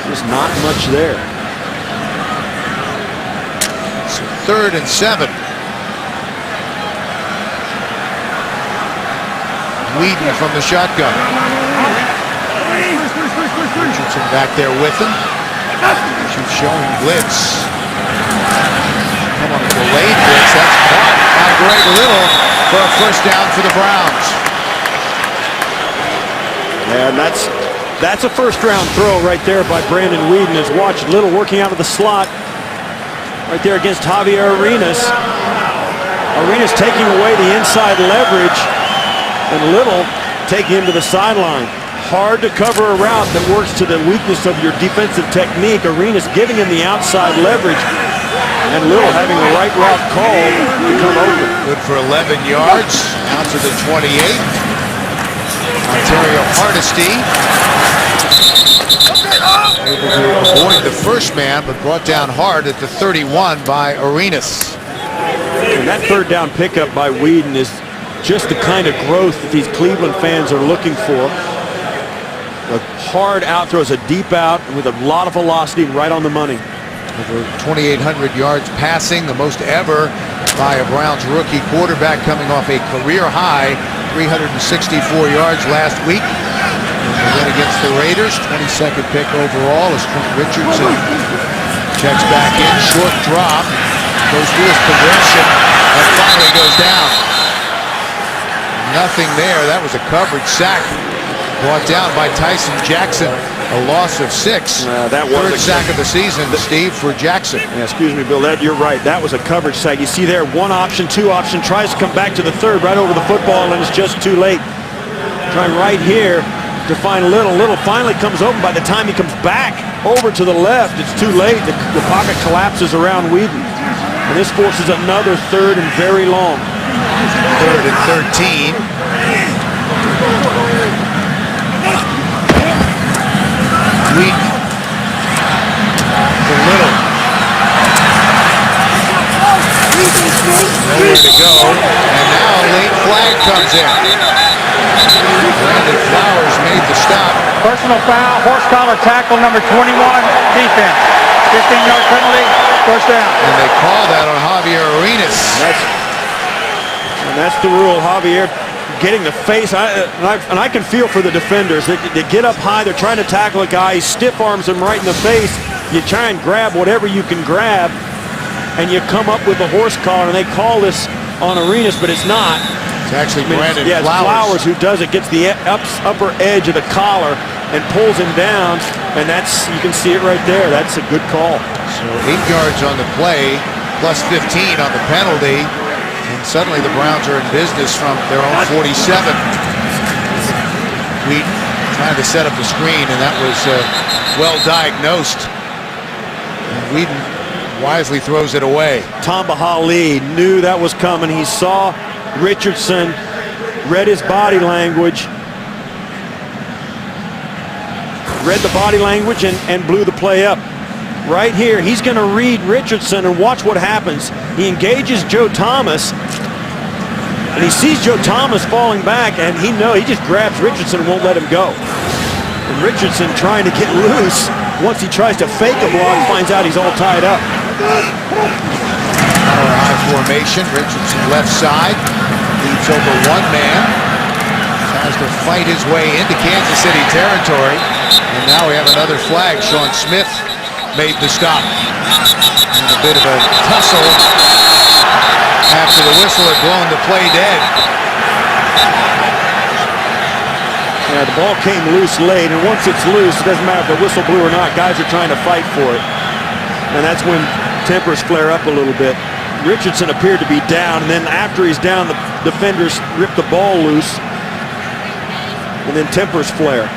There's not much there. So 3rd and 7. Whedon from the shotgun. Richardson back there with him. She's showing blitz. Come on, a delayed blitz. That's caught by Greg Little for a first down for the Browns. And that's a first-round throw right there by Brandon Whedon. As watch Little working out of the slot right there against Javier Arenas. Arenas taking away the inside leverage, and Little taking him to the sideline. Hard to cover a route that works to the weakness of your defensive technique. Arenas giving him the outside leverage, and Little having the right route called to come over. Good for 11 yards. Out to the 28. Ontario Hardesty able to avoid the first man, but brought down hard at the 31 by Arenas. And that third down pickup by Whedon is just the kind of growth that these Cleveland fans are looking for. A hard out throws, a deep out with a lot of velocity right on the money. Over 2,800 yards passing, the most ever by a Browns rookie quarterback, coming off a career high 364 yards last week. And then against the Raiders, 22nd pick overall as Trent Richardson checks back in. Short drop, goes through his progression, and finally goes down. Nothing there. That was a coverage sack. Brought down by Tyson Jackson, a loss of 6. That was third sack of the season, Steve, for Jackson. Yeah, excuse me, Bill, you're right. That was a coverage sack. You see there, 1 option, 2 option, tries to come back to the third, right over the football, and it's just too late. Trying right here to find Little. Little finally comes open. By the time he comes back over to the left, it's too late. The pocket collapses around Whedon. And this forces another 3rd and very long. 3rd and 13. Whedon for Little. Nowhere to go. And now a late flag comes in. Brandon Flowers made the stop. Personal foul, horse collar tackle, number 21, defense. 15-yard penalty, first down. And they call that on Javier Arenas. And that's the rule. Javier getting the face, and I can feel for the defenders. They get up high, they're trying to tackle a guy, he stiff arms him right in the face. You try and grab whatever you can grab, and you come up with a horse collar, and they call this on Arenas, but it's not. It's actually Brandon Yeah, it's Flowers who does it, gets the upper edge of the collar and pulls him down, and that's, you can see it right there. That's a good call. So 8 yards on the play, plus 15 on the penalty, and suddenly the Browns are in business from their own 47. Wheaton trying to set up the screen, and that was well diagnosed. And Wheaton wisely throws it away. Tamba Hali knew that was coming. He saw Richardson, read his body language, and blew the play up. Right here, he's going to read Richardson, and watch what happens. He engages Joe Thomas, and he sees Joe Thomas falling back, and he just grabs Richardson and won't let him go. And Richardson trying to get loose. Once he tries to fake a block, finds out he's all tied up. Power high formation. Richardson left side, leads over one man, tries to fight his way into Kansas City territory, and now we have another flag. Sean Smith made the stop. And a bit of a tussle after the whistle had blown the play dead. Yeah, the ball came loose late, and once it's loose, it doesn't matter if the whistle blew or not. Guys are trying to fight for it, and that's when tempers flare up a little bit. Richardson appeared to be down, and then after he's down, the defenders rip the ball loose, and then tempers flare.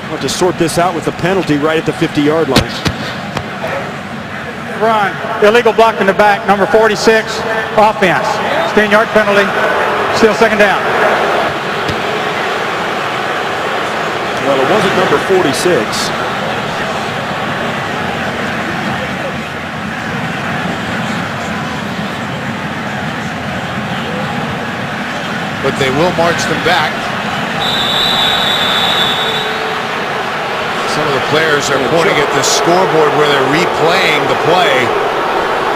We'll have to sort this out with the penalty right at the 50-yard line. Run. Illegal block in the back. Number 46. Offense. 10-yard penalty. Still second down. Well, it wasn't number 46. But they will march them back. Some of the players are pointing at the scoreboard where they're replaying the play.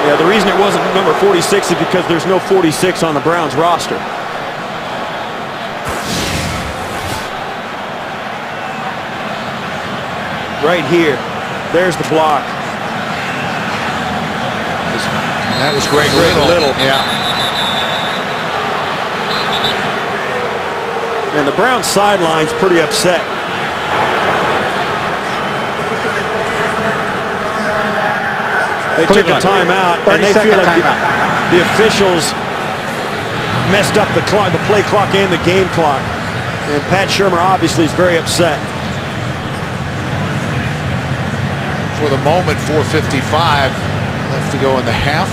Yeah, the reason it wasn't number 46 is because there's no 46 on the Browns roster. Right here, there's the block. And that was Greg Little. Yeah. And the Browns sideline's pretty upset. They took a timeout, and they feel like the officials messed up the clock, the play clock and the game clock. And Pat Shurmur obviously is very upset. For the moment, 4:55 left to go in the half.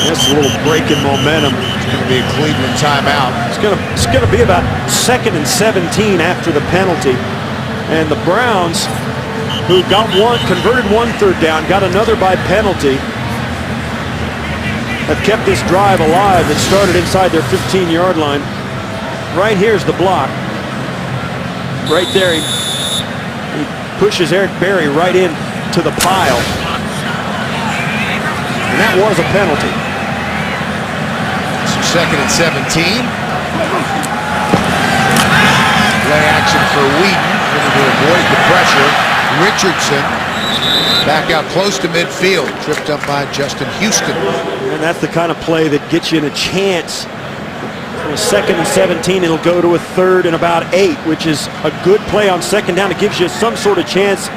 That's a little break in momentum. It's going to be a Cleveland timeout. It's going to be about 2nd and 17 after the penalty. And the Browns, who converted one third down, got another by penalty, have kept this drive alive that started inside their 15-yard line. Right here's the block. Right there, he pushes Eric Berry right into the pile. And that was a penalty. So 2nd and 17. Play action for Wheaton. Going to avoid the pressure. Richardson back out close to midfield. Tripped up by Justin Houston. And that's the kind of play that gets you in a chance. From a 2nd and 17, it'll go to a 3rd and about 8, which is a good play on 2nd down. It gives you some sort of chance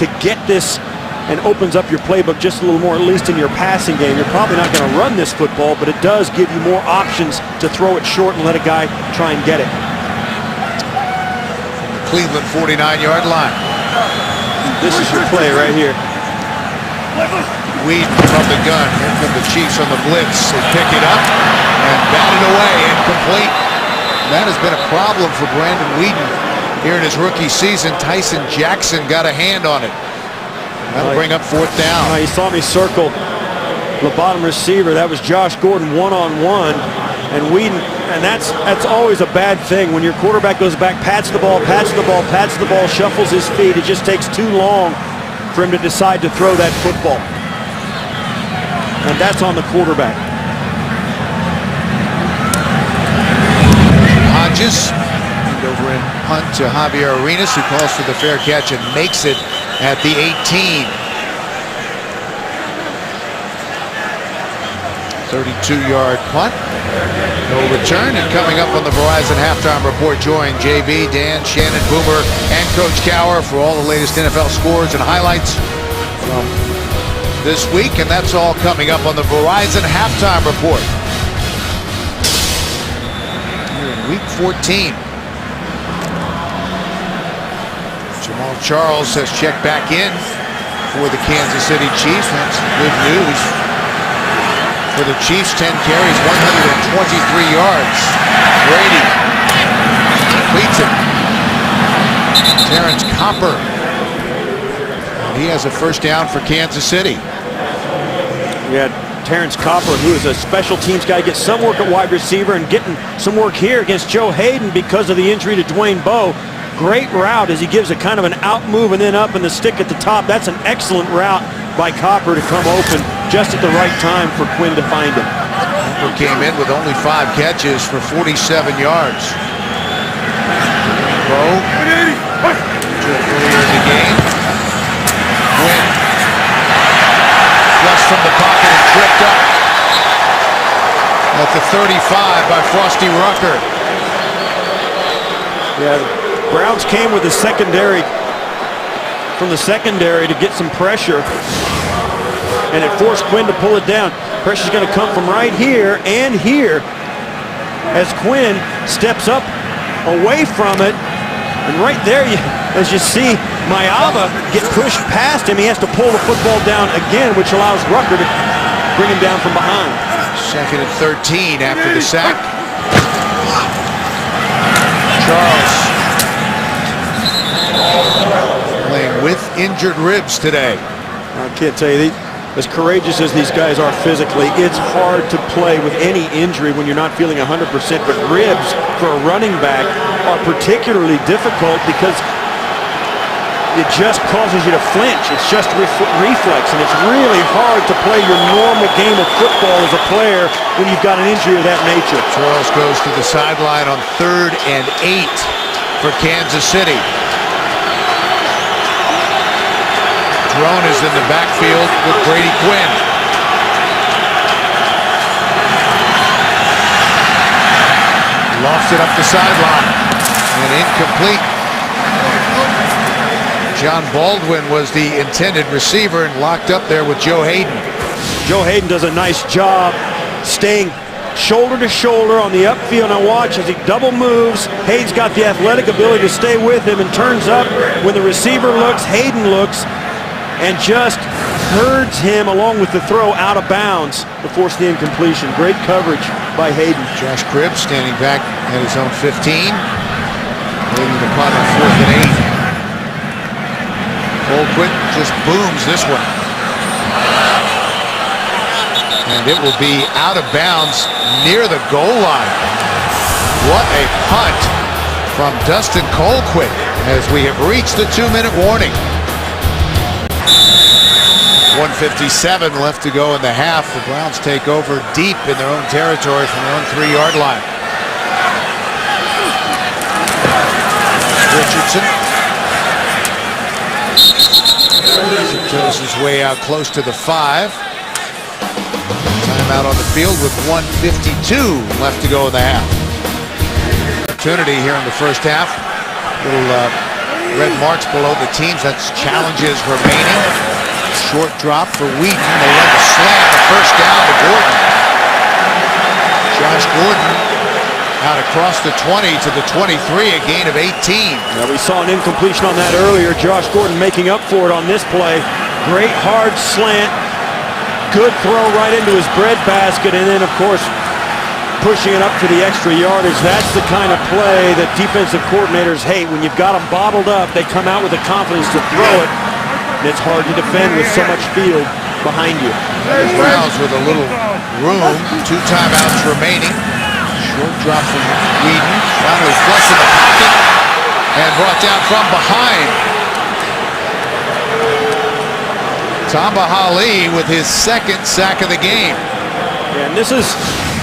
to get this and opens up your playbook just a little more, at least in your passing game. You're probably not going to run this football, but it does give you more options to throw it short and let a guy try and get it. Cleveland 49-yard line. This is your play right here. Wheaton from the gun. Here come the Chiefs on the blitz. They pick it up and bat it away. Incomplete. That has been a problem for Brandon Wheaton here in his rookie season. Tyson Jackson got a hand on it. That'll bring up 4th down. You saw me circle the bottom receiver. That was Josh Gordon one-on-one. And Wheaton, and that's always a bad thing when your quarterback goes back, pats the ball, shuffles his feet. It just takes too long for him to decide to throw that football. And that's on the quarterback. Hodges over in punt to Javier Arenas, who calls for the fair catch and makes it at the 18. 32-yard punt. No return. And coming up on the Verizon Halftime Report, join JB, Dan, Shannon, Boomer, and Coach Cowher for all the latest NFL scores and highlights from this week. And that's all coming up on the Verizon Halftime Report. Here in Week 14. Jamal Charles has checked back in for the Kansas City Chiefs. That's good news for the Chiefs. 10 carries, 123 yards. Brady completes it. Terrence Copper. And he has a first down for Kansas City. Yeah, Terrence Copper, who is a special teams guy, gets some work at wide receiver and getting some work here against Joe Hayden because of the injury to Dwayne Bowe. Great route as he gives a kind of an out move and then up in the stick at the top. That's an excellent route by Copper to come open just at the right time for Quinn to find him. Copper came in with only 5 catches for 47 yards. Bowe earlier in the game. Quinn flushed from the pocket and tripped up at the 35 by Frosty Rucker. Yeah, the Browns came with the secondary, from the secondary to get some pressure, and it forced Quinn to pull it down. Pressure's going to come from right here and here as Quinn steps up away from it, and right there, as you see, Mayava get pushed past him. He has to pull the football down again, which allows Rucker to bring him down from behind. 2nd and 13 after the sack. Charles playing with injured ribs today. I can't tell you, as courageous as these guys are physically, it's hard to play with any injury when you're not feeling 100%, but ribs for a running back are particularly difficult because it just causes you to flinch. It's just reflex, and it's really hard to play your normal game of football as a player when you've got an injury of that nature. Charles goes to the sideline on 3rd and 8 for Kansas City. Drone is in the backfield with Brady Quinn. Lofts it up the sideline and incomplete. John Baldwin was the intended receiver and locked up there with Joe Hayden. Joe Hayden does a nice job staying shoulder to shoulder on the upfield. Now watch as he double moves. Hayden's got the athletic ability to stay with him and turns up when the receiver looks, Hayden looks, and just herds him along with the throw out of bounds to force the incompletion. Great coverage by Hayden. Josh Cribbs standing back at his own 15. Waiting to punt on 4th and 8. Colquitt just booms this one. And it will be out of bounds near the goal line. What a punt from Dustin Colquitt as we have reached the 2-minute warning. 1:57 left to go in the half. The Browns take over deep in their own territory from their own 3-yard line. Richardson throws his way out close to the 5. Timeout on the field with 1:52 left to go in the half. Opportunity here in the first half. Little red marks below the teams. That's challenges remaining. Short drop for Wheaton. They run the slant. The first down to Gordon. Josh Gordon out across the 20 to the 23, a gain of 18. Now we saw an incompletion on that earlier. Josh Gordon making up for it on this play. Great hard slant. Good throw right into his breadbasket, and then of course pushing it up for the extra yardage. That's the kind of play that defensive coordinators hate. When you've got them bottled up, they come out with the confidence to throw it. And it's hard to defend with so much field behind you. The Browns with a little room. 2 timeouts remaining. Short drop from Whedon. Finally flush in the pocket and brought down from behind. Tamba Hali with his 2nd sack of the game. And this is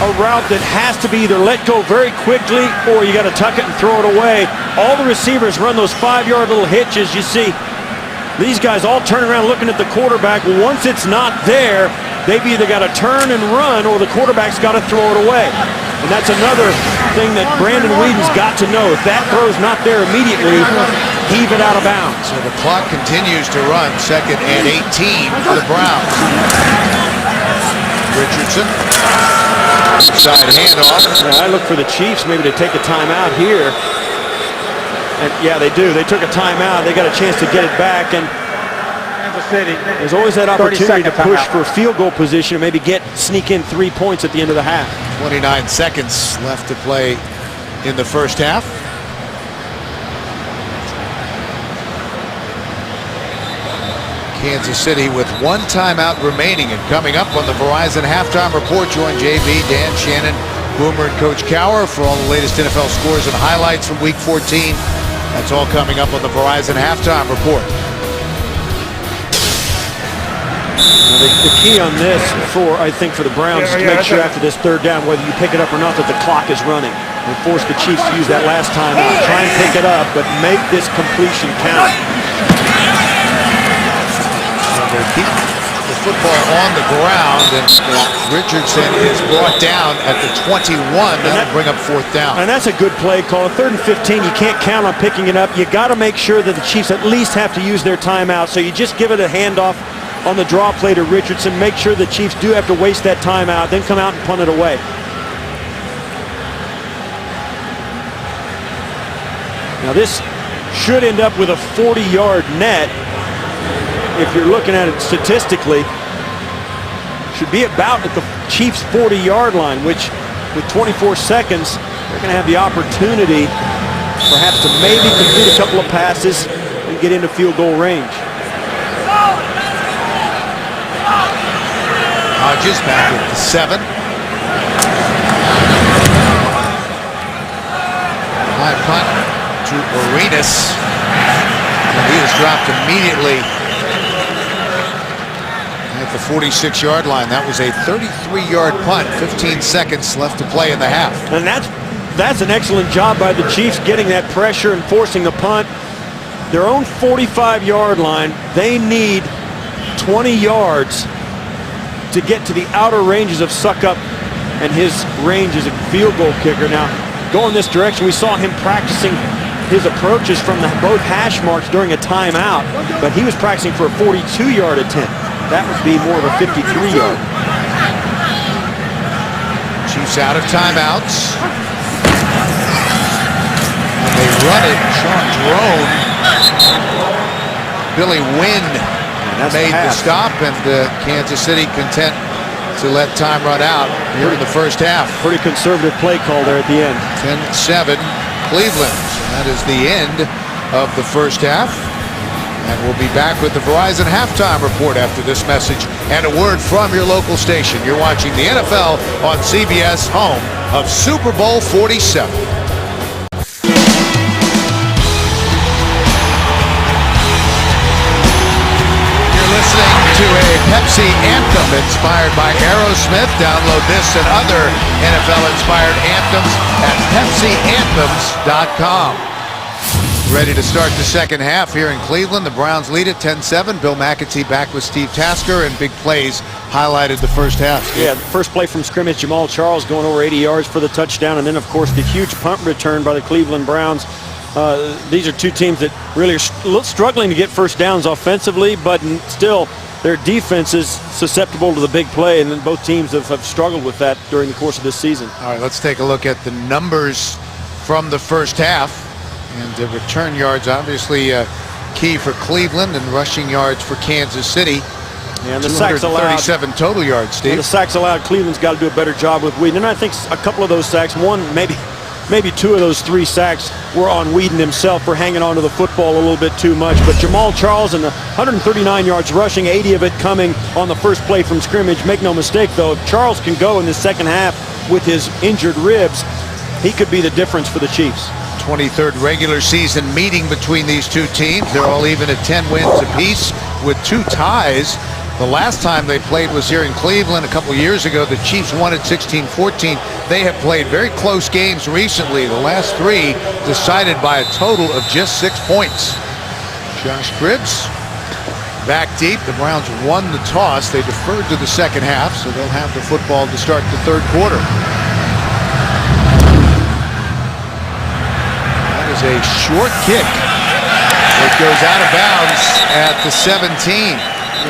a route that has to be either let go very quickly or you got to tuck it and throw it away. All the receivers run those 5-yard little hitches. You see these guys all turn around looking at the quarterback. Once it's not there, they've either got to turn and run or the quarterback's got to throw it away. And that's another thing that Brandon Weeden's got to know. If that throw's not there immediately, heave it out of bounds. So the clock continues to run. 2nd and 18 for the Browns. Richardson. Side handoff. I look for the Chiefs maybe to take a timeout here. And yeah, they do. They took a timeout. They got a chance to get it back. And Kansas City. there's always that opportunity to 30-second push timeout. for field goal position and maybe sneak in 3 points at the end of the half. 29 seconds left to play in the first half. Kansas City with 1 timeout remaining. And coming up on the Verizon Halftime Report, join JB, Dan, Shannon, Boomer, and Coach Cowher for all the latest NFL scores and highlights from Week 14. That's all coming up on the Verizon Halftime Report. The key on this, I think, for the Browns is to make sure after this 3rd down, whether you pick it up or not, that the clock is running. And force the Chiefs to use that last timeout. Try and pick it up, but make this completion count. They keep the football on the ground, and Richardson is brought down at the 21. That'll bring up 4th down. And that's a good play call. 3rd and 15, you can't count on picking it up. You got to make sure that the Chiefs at least have to use their timeout. So you just give it a handoff on the draw play to Richardson. Make sure the Chiefs do have to waste that timeout, then come out and punt it away. Now this should end up with a 40-yard net. If you're looking at it statistically, should be about at the Chiefs' 40-yard line, which with 24 seconds, they're going to have the opportunity perhaps to maybe complete a couple of passes and get into field goal range. Hodges back at the 7. High punt to Arenas. And he is dropped immediately at the 46-yard line. That was a 33-yard punt. 15 seconds left to play in the half. And that's an excellent job by the Chiefs getting that pressure and forcing the punt. Their own 45-yard line, they need 20 yards to get to the outer ranges of Succop and his range as a field goal kicker. Now, going this direction, we saw him practicing his approaches from both hash marks during a timeout, but he was practicing for a 42-yard attempt. That would be more of a 53-yard. Chiefs out of timeouts. And they run it. Sean Drone. Billy Wynn made the stop, and Kansas City content to let time run out here in the first half. Pretty conservative play call there at the end. 10-7 Cleveland. That is the end of the first half. And we'll be back with the Verizon Halftime Report after this message and a word from your local station. You're watching the NFL on CBS, home of Super Bowl 47. To a Pepsi anthem inspired by Aerosmith. Download this and other NFL-inspired anthems at PepsiAnthems.com. Ready to start the second half here in Cleveland. The Browns lead at 10-7. Bill McAtee back with Steve Tasker, and big plays highlighted the first half. Yeah, the first play from scrimmage, Jamal Charles going over 80 yards for the touchdown, and then, of course, the huge punt return by the Cleveland Browns. These are two teams that really are struggling to get first downs offensively, but still their defense is susceptible to the big play, and then both teams have struggled with that during the course of this season. All right, let's take a look at the numbers from the first half. And the return yards, obviously key for Cleveland, and rushing yards for Kansas City. And the sacks allowed. 37 total yards, Steve. And the sacks allowed. Cleveland's got to do a better job with Weeden. And I think a couple of those sacks, maybe two of those 3 sacks were on Weeden himself for hanging onto the football a little bit too much. But Jamal Charles and the 139 yards rushing, 80 of it coming on the first play from scrimmage. Make no mistake, though, if Charles can go in the second half with his injured ribs, he could be the difference for the Chiefs. 23rd regular season meeting between these two teams. They're all even at 10 wins apiece with 2 ties. The last time they played was here in Cleveland a couple years ago. The Chiefs won at 16-14. They have played very close games recently. The last 3 decided by a total of just 6 points. Josh Cribbs back deep. The Browns won the toss. They deferred to the second half, so they'll have the football to start the third quarter. That is a short kick. It goes out of bounds at the 17.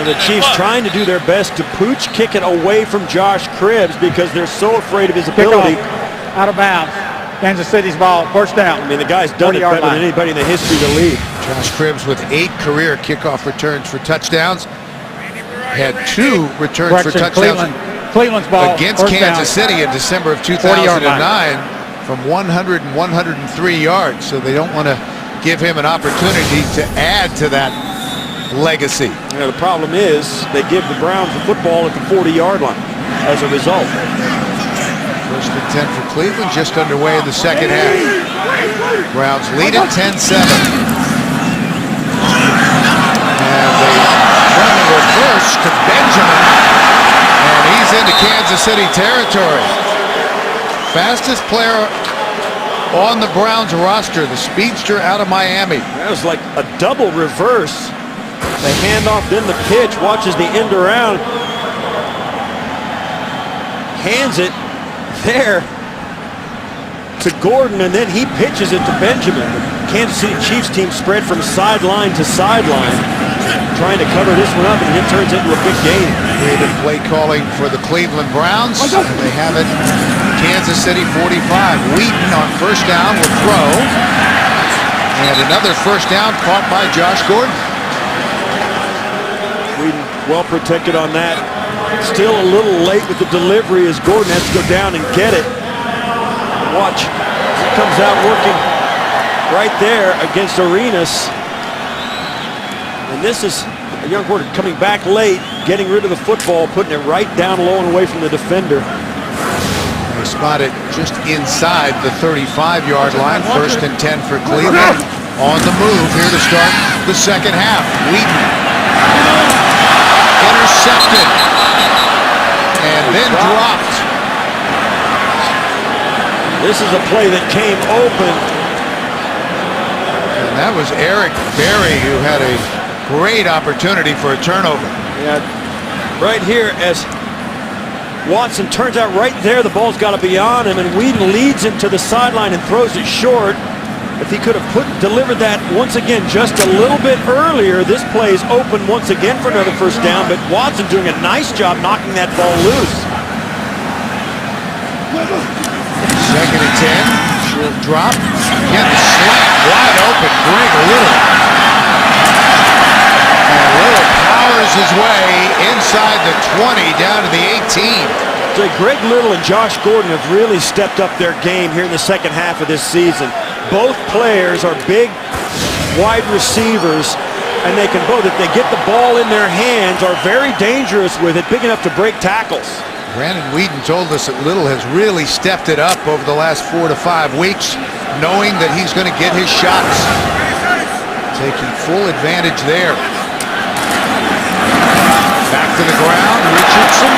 The Chiefs trying to do their best to pooch kick it away from Josh Cribbs because they're so afraid of his ability. Kickoff, out of bounds. Kansas City's ball, first down. I mean, the guy's done it better than anybody in the history of the league. Josh Cribbs with 8 career kickoff returns for touchdowns. Had 2 returns for touchdowns Cleveland's ball against Kansas City in December of 2009 from 100 and 103 yards. So they don't want to give him an opportunity to add to that legacy. You know, the problem is they give the Browns the football at the 40-yard line as a result. First and 10 for Cleveland, just underway in the second half. Browns lead at 10-7. And they run the reverse to Benjamin. And he's into Kansas City territory. Fastest player on the Browns roster, the speedster out of Miami. That was like a double reverse. The handoff, then the pitch, watches the end around. Hands it there to Gordon, and then he pitches it to Benjamin. The Kansas City Chiefs team spread from sideline to sideline, trying to cover this one up, and it turns into a big game. Creative play calling for the Cleveland Browns. They have it, Kansas City 45. Wheaton on first down will throw. And another first down caught by Josh Gordon. Wheaton well protected on that. Still a little late with the delivery as Gordon has to go down and get it. Watch, he comes out working right there against Arenas. And this is a young Gordon coming back late, getting rid of the football, putting it right down low and away from the defender. They spot it just inside the 35-yard line. First and 10 for Cleveland. On the move here to start the second half. Wheaton intercepted and then dropped. This is a play that came open. And that was Eric Berry, who had a great opportunity for a turnover. Yeah, right here as Watson turns out right there, the ball's got to be on him, and Wheaton leads him to the sideline and throws it short. If he could have delivered that once again just a little bit earlier, this play is open once again for another first down, but Watson doing a nice job knocking that ball loose. Second and 10, short drop. Again, the slant wide open, Greg Little. And Little powers his way inside the 20 down to the 18. So Greg Little and Josh Gordon have really stepped up their game here in the second half of this season. Both players are big, wide receivers, and they can both, if they get the ball in their hands, are very dangerous with it, big enough to break tackles. Brandon Wheaton told us that Little has really stepped it up over the last 4 to 5 weeks, knowing that he's going to get his shots. Taking full advantage there. Back to the ground, Richardson.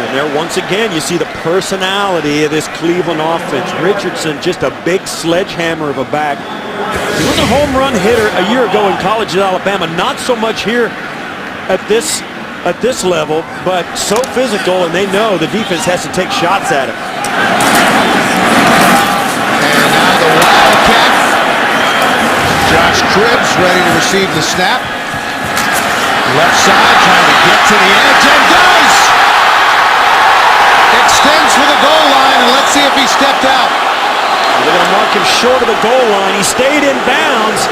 And there once again you see the personality of this Cleveland offense. Richardson, just a big sledgehammer of a back. He was a home run hitter a year ago in college at Alabama. Not so much here at this level, but so physical, and they know the defense has to take shots at him. And now the Wildcat. Josh Cribbs ready to receive the snap. Left side, trying to get to the edge, and does! Extends for the goal line, and let's see if he stepped out. They're going to mark him short of the goal line. He stayed in bounds.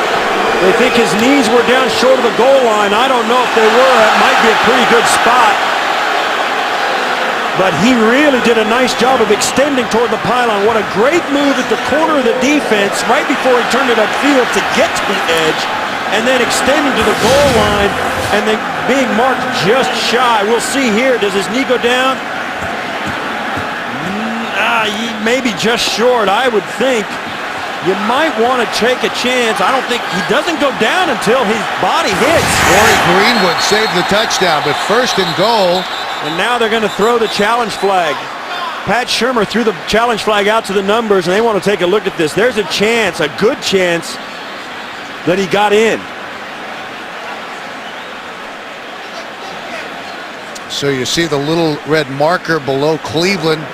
They think his knees were down short of the goal line. I don't know if they were. That might be a pretty good spot. But he really did a nice job of extending toward the pylon. What a great move at the corner of the defense right before he turned it upfield to get to the edge, and then extending to the goal line, and then being marked just shy. We'll see here. Does his knee go down? Maybe just short, I would think. You might want to take a chance. I don't think he doesn't go down until his body hits. Corey Greenwood saved the touchdown, but first and goal. And now they're going to throw the challenge flag. Pat Shurmur threw the challenge flag out to the numbers, and they want to take a look at this. There's a chance, a good chance, that he got in. So you see the little red marker below Cleveland.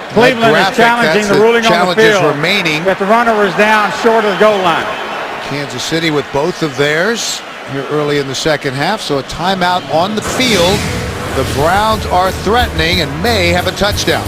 Cleveland is challenging the ruling on the field remaining. that the runner was down short of the goal line. Kansas City with both of theirs here early in the second half. So a timeout on the field. The Browns are threatening and may have a touchdown.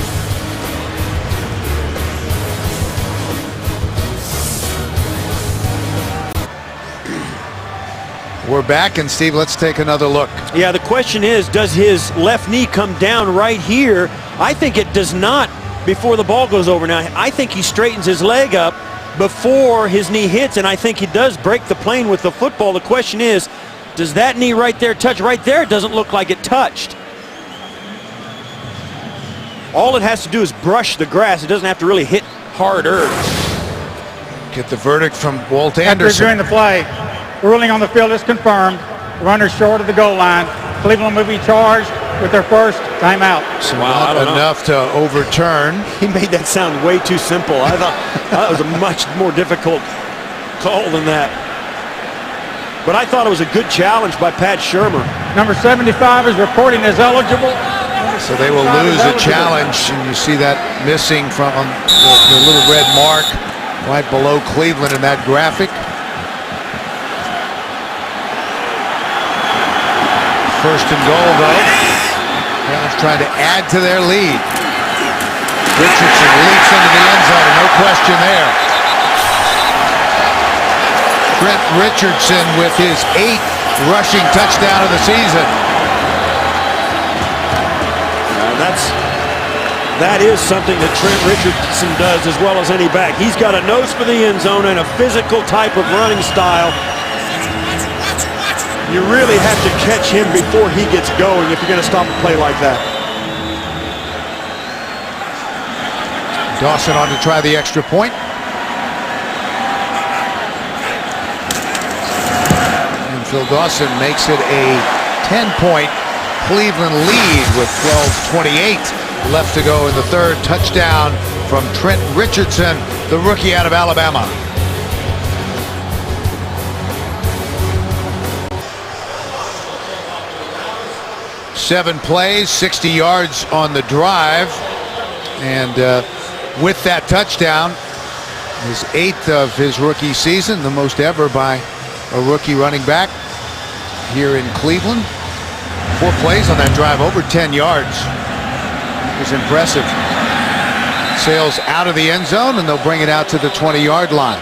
We're back, and Steve, let's take another look. Yeah, the question is, does his left knee come down right here? I think it does not before the ball goes over. Now, I think he straightens his leg up before his knee hits, and I think he does break the plane with the football. The question is, does that knee right there touch? Right there, it doesn't look like it touched. All it has to do is brush the grass. It doesn't have to really hit harder. Get the verdict from Walt After Anderson. reviewing the play, ruling on the field is confirmed. Runner short of the goal line. Cleveland will be charged with their first timeout. So Wow, I not don't know. enough to overturn. He made that sound way too simple. I thought that was a much more difficult call than that. But I thought it was a good challenge by Pat Shurmur. Number 75 is reporting as eligible. So they will lose a challenge, and you see that missing from the little red mark right below Cleveland in that graphic. First and goal, though. Browns trying to add to their lead. Richardson leaps into the end zone, no question there. Trent Richardson with his 8th rushing touchdown of the season. That is something that Trent Richardson does as well as any back. He's got a nose for the end zone and a physical type of running style. You really have to catch him before he gets going if you're going to stop a play like that. Dawson on to try the extra point. And Phil Dawson makes it a 10-point Cleveland lead with 12:28 left to go in the third. Touchdown from Trent Richardson, the rookie out of Alabama. Seven plays, 60 yards on the drive, and with that touchdown, his 8th of his rookie season, the most ever by a rookie running back here in Cleveland. 4 plays on that drive, over 10 yards. It was impressive. Sails out of the end zone, and they'll bring it out to the 20-yard line.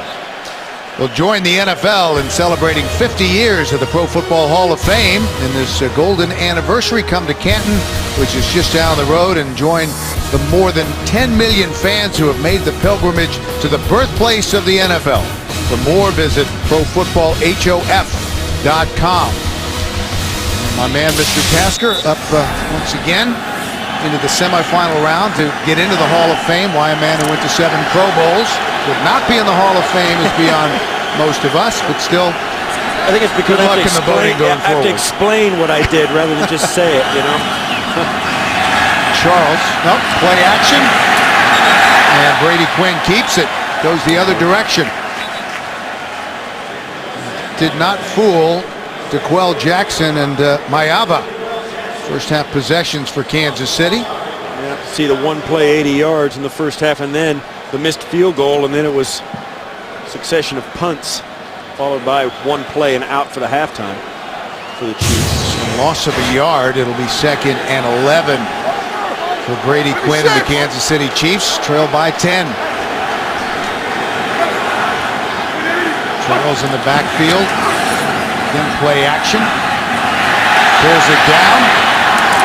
They'll join the NFL in celebrating 50 years of the Pro Football Hall of Fame. In this golden anniversary, come to Canton, which is just down the road, and join the more than 10 million fans who have made the pilgrimage to the birthplace of the NFL. For more, visit ProFootballHOF.com. My man, Mr. Tasker, up once again into the semifinal round to get into the Hall of Fame. Why a man who went to 7 Pro Bowls would not be in the Hall of Fame is beyond most of us, but still, I think it's because good luck in the voting going I have to forward. explain what I did rather than just say it, you know. Charles, nope, play action, and Brady Quinn keeps it, goes the other direction. Did not fool DeQuell Jackson and Mayava. First half possessions for Kansas City. Yeah, see the one play, 80 yards in the first half, and then the missed field goal, and then it was a succession of punts followed by one play and out for the halftime for the Chiefs. Loss of a yard. It'll be 2nd and 11 for Brady Quinn and the Kansas City Chiefs, trailed by 10. Charles in the backfield, then play action, pulls it down,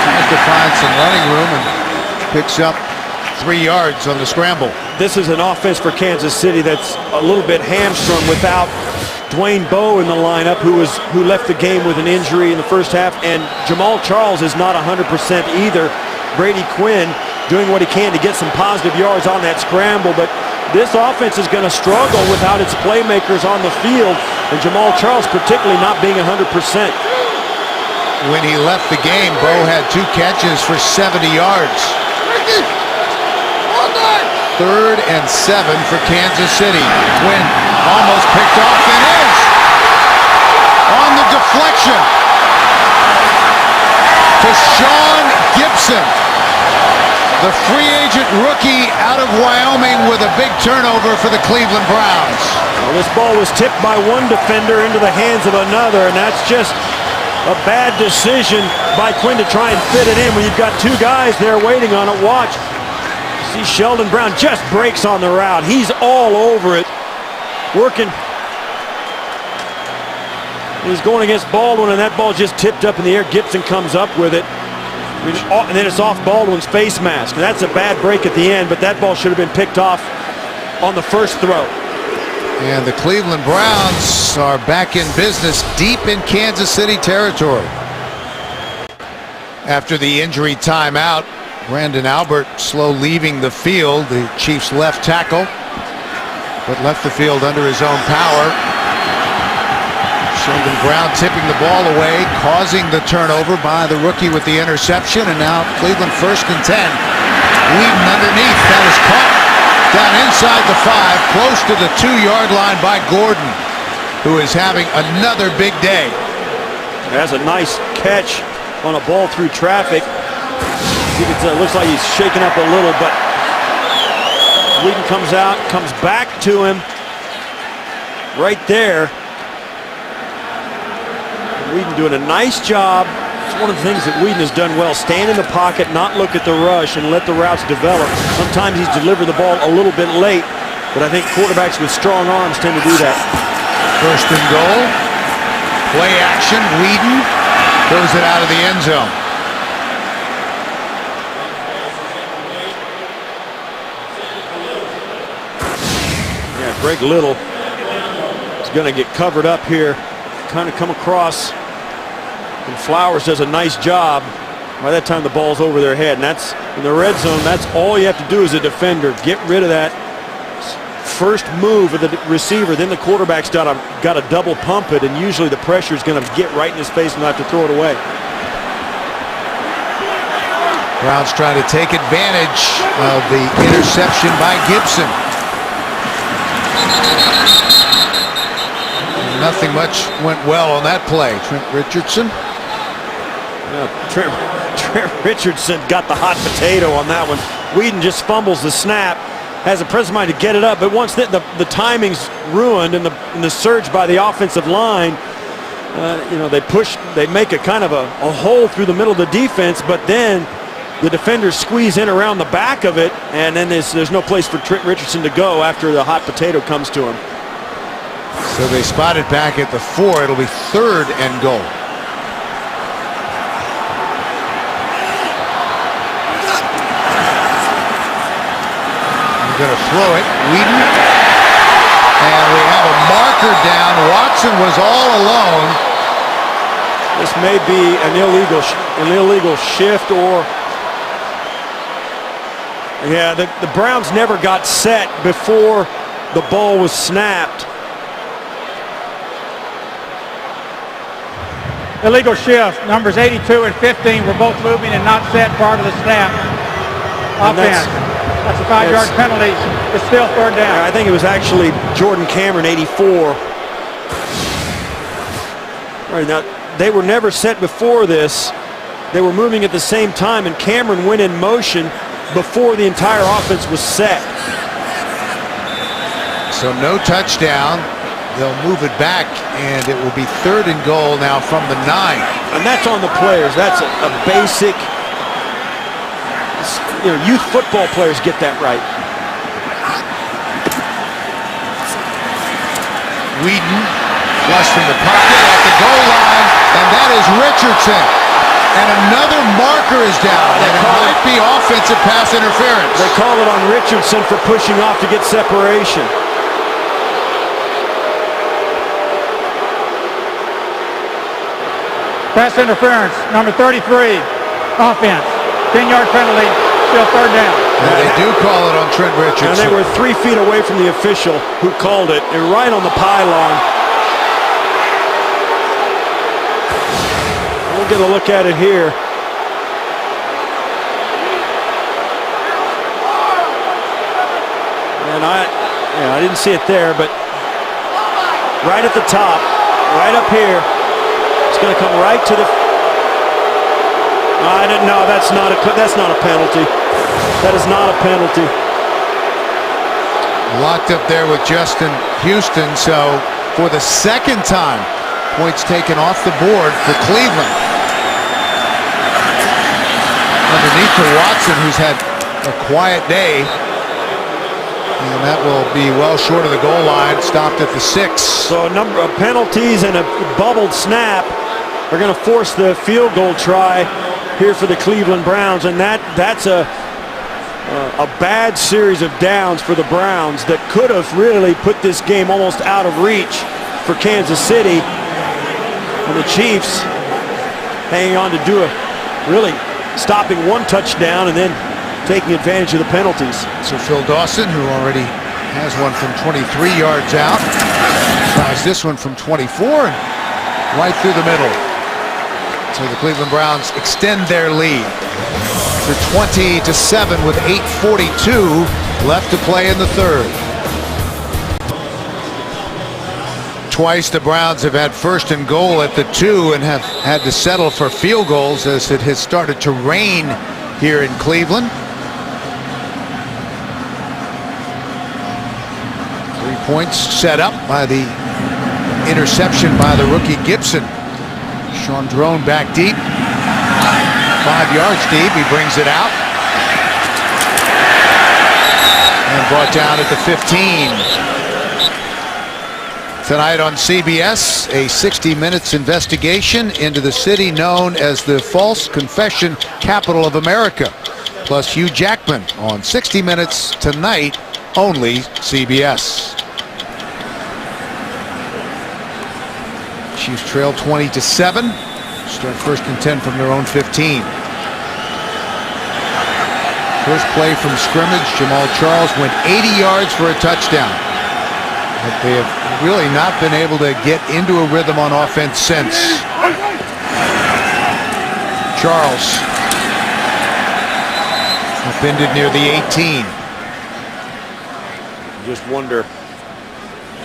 tries to find some running room, and picks up 3 yards on the scramble. This is an offense for Kansas City that's a little bit hamstrung without Dwayne Bowe in the lineup, who left the game with an injury in the first half, and Jamal Charles is not 100% either. Brady Quinn doing what he can to get some positive yards on that scramble, but this offense is going to struggle without its playmakers on the field, and Jamal Charles particularly not being 100%. When he left the game, Bowe had 2 catches for 70 yards. 3rd and 7 for Kansas City. Wynn almost picked off and is on the deflection to Sean Gibson, the free agent rookie out of Wyoming, with a big turnover for the Cleveland Browns. Well, this ball was tipped by one defender into the hands of another, and that's just a bad decision by Quinn to try and fit it in when you've got two guys there waiting on it. Watch. See, Sheldon Brown just breaks on the route. He's all over it, working. He's going against Baldwin, and that ball just tipped up in the air. Gibson comes up with it, and then it's off Baldwin's face mask. And that's a bad break at the end, but that ball should have been picked off on the first throw. And the Cleveland Browns are back in business deep in Kansas City territory. After the injury timeout, Brandon Albert slow leaving the field, the Chiefs' left tackle, but left the field under his own power. Sheldon Brown tipping the ball away, causing the turnover by the rookie with the interception, and now Cleveland 1st and 10. Whedon underneath, that is caught down inside the 5, close to the 2-yard line by Gordon, who is having another big day. That's a nice catch on a ball through traffic. You can tell, it looks like he's shaking up a little, but Whedon comes out, comes back to him right there. Whedon doing a nice job. It's one of the things that Whedon has done well. Stand in the pocket, not look at the rush, and let the routes develop. Sometimes he's delivered the ball a little bit late, but I think quarterbacks with strong arms tend to do that. 1st and goal. Play action. Whedon throws it out of the end zone. Yeah, Greg Little is going to get covered up here. Kind of come across, and Flowers does a nice job. By that time the ball's over their head, and that's in the red zone. That's all you have to do as a defender, get rid of that first move of the receiver. Then the quarterback's got to double pump it, and usually the pressure is going to get right in his face and they'll have to throw it away. Browns trying to take advantage of the interception by Gibson. Nothing much went well on that play. Trent Richardson. Trent Richardson got the hot potato on that one. Whedon just fumbles the snap, has a presence of mind to get it up, but once the timing's ruined and the surge by the offensive line, they make a kind of a hole through the middle of the defense, but then the defenders squeeze in around the back of it, and then there's no place for Trent Richardson to go after the hot potato comes to him. So they spot it back at the 4. It'll be 3rd and goal. We're going to throw it. Whedon. And we have a marker down. Watson was all alone. This may be an illegal shift, or yeah, the Browns never got set before the ball was snapped. Illegal shift. Numbers 82 and 15 were both moving and not set prior to the snap. Offense. That's a 5-yard penalty. It's still 3rd down. I think it was actually Jordan Cameron, 84. All right, now, they were never set before this. They were moving at the same time, and Cameron went in motion before the entire offense was set. So no touchdown. They'll move it back, and it will be 3rd and goal now from the 9. And that's on the players. That's a basic, youth football players get that right. Whedon, flush from the pocket at the goal line, and that is Richardson. And another marker is down, and it might be offensive pass interference. They call it on Richardson for pushing off to get separation. Pass interference. Number 33. Offense. 10-yard penalty. Still 3rd down. And they do call it on Trent Richardson. And they were 3 feet away from the official who called it, and right on the pylon. We'll get a look at it here. And I didn't see it there, but right at the top, right up here, it's going to come right to the. I didn't know. That's not a penalty. That is not a penalty. Locked up there with Justin Houston. So for the second time, points taken off the board for Cleveland. Underneath to Watson, who's had a quiet day. And that will be well short of the goal line, stopped at the 6. So a number of penalties and a bubbled snap are going to force the field goal try here for the Cleveland Browns, and that's a bad series of downs for the Browns that could have really put this game almost out of reach for Kansas City. And the Chiefs hanging on to do really stopping one touchdown and then taking advantage of the penalties. So Phil Dawson, who already has one from 23 yards out, tries this one from 24 and right through the middle. So the Cleveland Browns extend their lead to 20-7 with 8:42 left to play in the third. Twice the Browns have had first and goal at the 2 and have had to settle for field goals as it has started to rain here in Cleveland. 3 points set up by the interception by the rookie Gibson. Sean Drone back deep. 5 yards deep. He brings it out. And brought down at the 15. Tonight on CBS, a 60 Minutes investigation into the city known as the false confession capital of America. Plus Hugh Jackman on 60 Minutes tonight, only CBS. Chiefs trail 20-7. Start first and 10 from their own 15. First play from scrimmage, Jamal Charles went 80 yards for a touchdown. But they have really not been able to get into a rhythm on offense since. Charles upended near the 18. Just wonder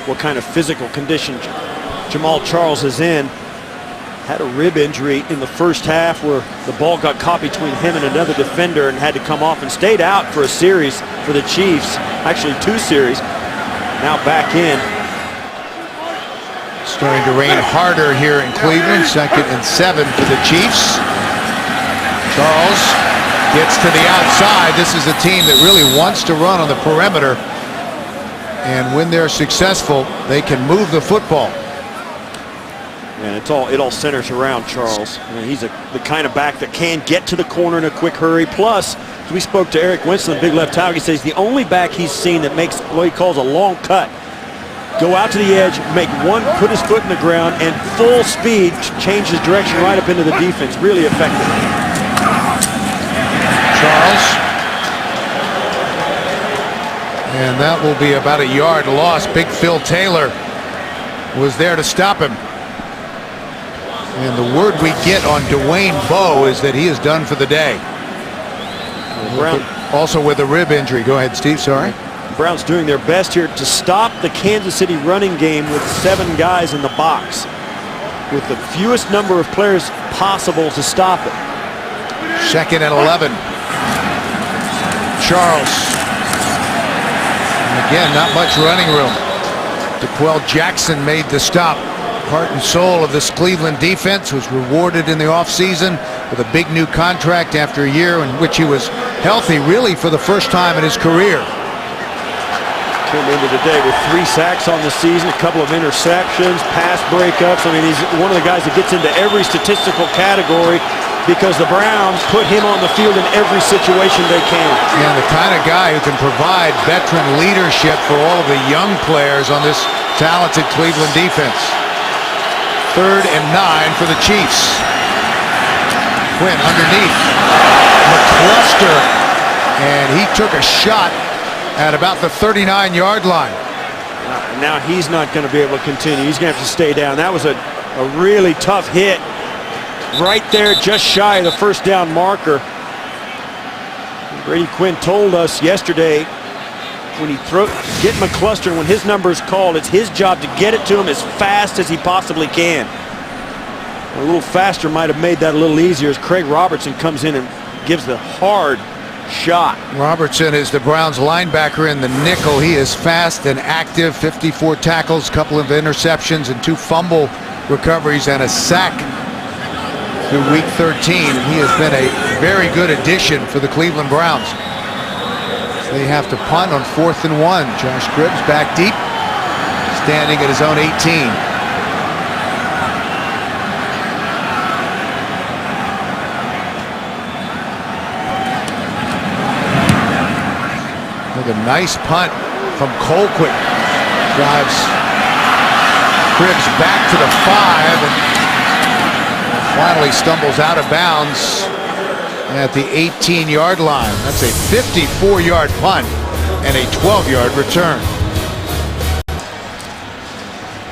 what kind of physical condition Jamal Charles is in. Had a rib injury in the first half where the ball got caught between him and another defender and had to come off and stayed out for a series for the Chiefs. Actually 2 series. Now back in. Starting to rain harder here in Cleveland. 2nd and 7 for the Chiefs. Charles gets to the outside. This is a team that really wants to run on the perimeter. And when they're successful, they can move the football. And it all centers around Charles. I mean, he's the kind of back that can get to the corner in a quick hurry. Plus, we spoke to Eric Winston, big left tackle. He says the only back he's seen that makes what he calls a long cut. Go out to the edge, make one, put his foot in the ground, and full speed change his direction right up into the defense. Really effective. Charles. And that will be about a yard loss. Big Phil Taylor was there to stop him. And the word we get on Dwayne Bowe is that he is done for the day. Also with a rib injury. Go ahead, Steve, sorry. Browns doing their best here to stop the Kansas City running game with 7 guys in the box, with the fewest number of players possible to stop it. 2nd and 11. Charles. And again, not much running room. DeQuell Jackson made the stop. Heart and soul of this Cleveland defense, was rewarded in the offseason with a big new contract after a year in which he was healthy really for the first time in his career. Came into today with 3 sacks on the season, a couple of interceptions, pass breakups. I mean, he's one of the guys that gets into every statistical category because the Browns put him on the field in every situation they can. And the kind of guy who can provide veteran leadership for all of the young players on this talented Cleveland defense. 3rd and 9 for the Chiefs. Quinn underneath. McCluster. And he took a shot at about the 39-yard line. Now he's not going to be able to continue. He's going to have to stay down. That was a really tough hit. Right there, just shy of the first down marker. Brady Quinn told us yesterday when he get McCluster, when his number is called, it's his job to get it to him as fast as he possibly can. A little faster might have made that a little easier as Craig Robertson comes in and gives the hard shot. Robertson is the Browns linebacker in the nickel. He is fast and active. 54 tackles, couple of interceptions, and 2 fumble recoveries and a sack through week 13. And he has been a very good addition for the Cleveland Browns. They have to punt on 4th and 1. Josh Cribbs back deep, standing at his own 18. Look, a nice punt from Colquitt. Drives Cribbs back to the 5 and finally stumbles out of bounds at the 18-yard line. That's a 54-yard punt and a 12-yard return.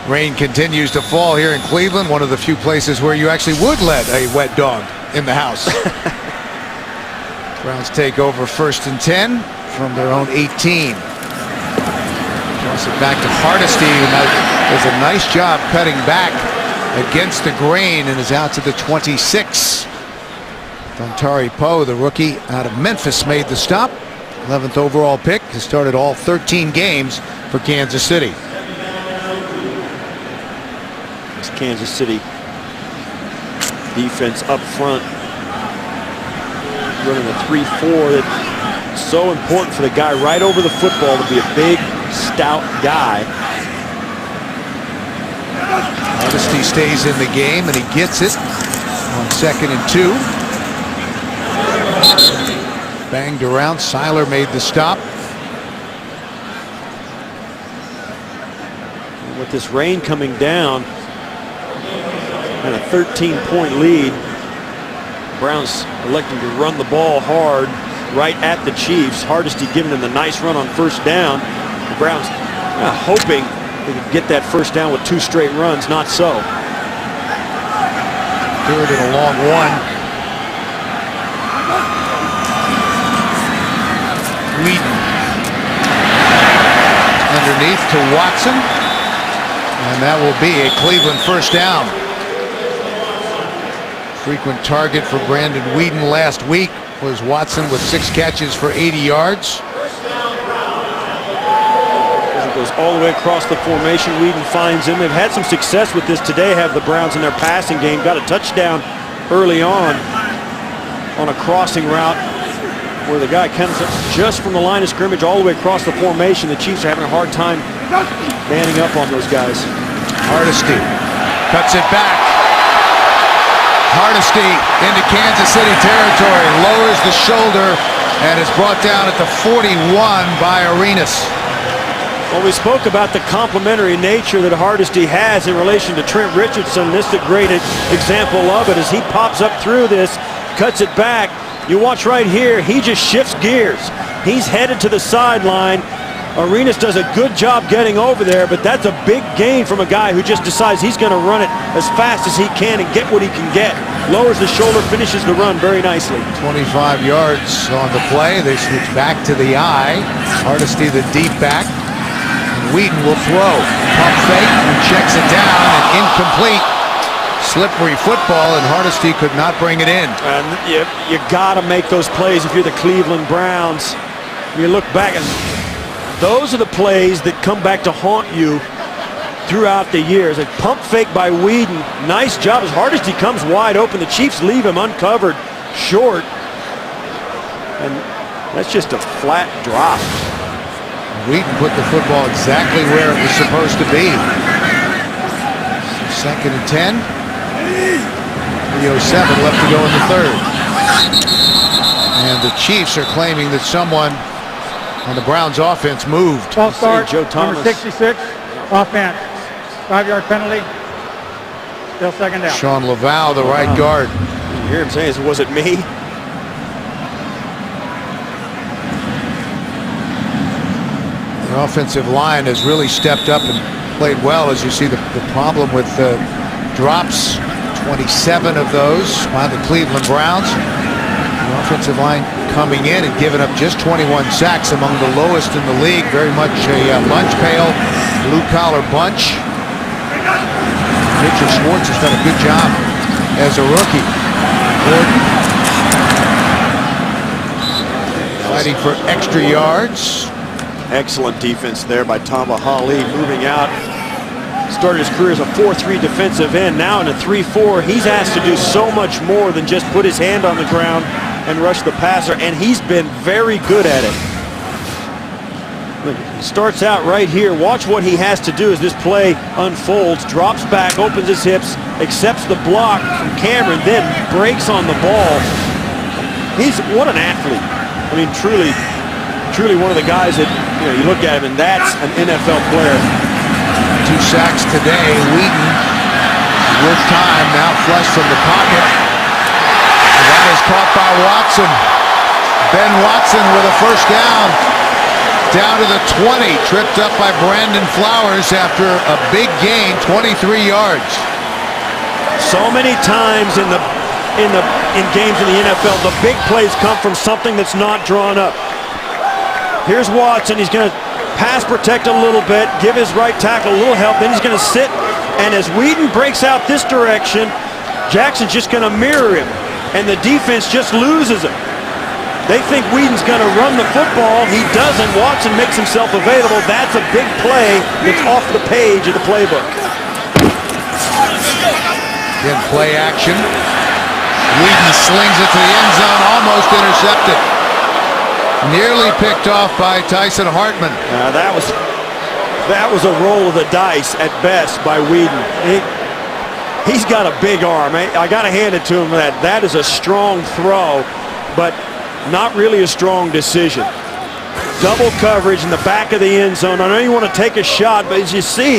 Rain continues to fall here in Cleveland, one of the few places where you actually would let a wet dog in the house. Browns take over 1st and 10 from their own 18. Toss it back to Hardesty, who does a nice job cutting back against the grain and is out to the 26. Dontari Poe, the rookie out of Memphis, made the stop. 11th overall pick. Has started all 13 games for Kansas City. This Kansas City defense up front, running a 3-4 that's so important for the guy right over the football to be a big, stout guy. Hardesty stays in the game and he gets it on 2nd and 2. Banged around. Seiler made the stop. And with this rain coming down and a 13-point lead, Browns electing to run the ball hard right at the Chiefs. Hardesty giving them the nice run on 1st down. The Browns hoping they could get that 1st down with 2 straight runs. Not so. 3rd and a long 1. Whedon underneath to Watson, and that will be a Cleveland 1st down. Frequent target for Brandon Whedon last week was Watson with 6 catches for 80 yards. It goes all the way across the formation. Whedon finds him. They've had some success with this today, have the Browns in their passing game. Got a touchdown early on a crossing route where the guy comes up just from the line of scrimmage all the way across the formation. The Chiefs are having a hard time manning up on those guys. Hardesty cuts it back. Hardesty into Kansas City territory, lowers the shoulder, and is brought down at the 41 by Arenas. Well, we spoke about the complementary nature that Hardesty has in relation to Trent Richardson. This is a great example of it as he pops up through this, cuts it back. You watch right here, he just shifts gears. He's headed to the sideline. Arenas does a good job getting over there, but that's a big gain from a guy who just decides he's going to run it as fast as he can and get what he can get. Lowers the shoulder, finishes the run very nicely. 25 yards on the play. They switch back to the I. Hardesty the deep back. And Whedon will throw. Pump fake and checks it down and incomplete. Slippery football, and Hardesty could not bring it in. And you got to make those plays if you're the Cleveland Browns. You look back and those are the plays that come back to haunt you throughout the years. A pump fake by Whedon. Nice job as Hardesty comes wide open. The Chiefs leave him uncovered short. And that's just a flat drop. Whedon put the football exactly where it was supposed to be. 2nd and 10. 3:07 left to go in the 3rd. And the Chiefs are claiming that someone on the Browns offense moved. False start, Joe Thomas. number 66, offense. 5-yard penalty, still 2nd down. Sean Laval, the right guard. You hear him saying, was it me? The offensive line has really stepped up and played well, as you see the problem with drops. 27 of those by the Cleveland Browns. The offensive line coming in and giving up just 21 sacks, among the lowest in the league. Very much a lunch pail, blue-collar bunch. Richard Schwartz has done a good job as a rookie. Gordon fighting for extra yards. Excellent defense there by Tamba Hali, moving out. Started his career as a 4-3 defensive end. Now in a 3-4, he's asked to do so much more than just put his hand on the ground and rush the passer, and he's been very good at it. Look, he starts out right here. Watch what he has to do as this play unfolds. Drops back, opens his hips, accepts the block from Cameron, then breaks on the ball. What an athlete. I mean, truly one of the guys that, you look at him and that's an NFL player. 2 sacks today. Whedon with time, now flush from the pocket. And that is caught by Watson. Ben Watson with a first down. Down to the 20, tripped up by Brandon Flowers after a big gain, 23 yards. So many times in games in the NFL, the big plays come from something that's not drawn up. Here's Watson. He's going to pass protect a little bit, give his right tackle a little help, then he's going to sit, and as Whedon breaks out this direction, Jackson's just going to mirror him, and the defense just loses him. They think Whedon's going to run the football. He doesn't. Watson makes himself available. That's a big play that's off the page of the playbook. Again, play action. Whedon slings it to the end zone, almost intercepted. Nearly picked off by Tyson Hartman. That was a roll of the dice at best by Whedon. He's got a big arm. I got to hand it to him. That is a strong throw, but not really a strong decision. Double coverage in the back of the end zone. I know you want to take a shot, but as you see,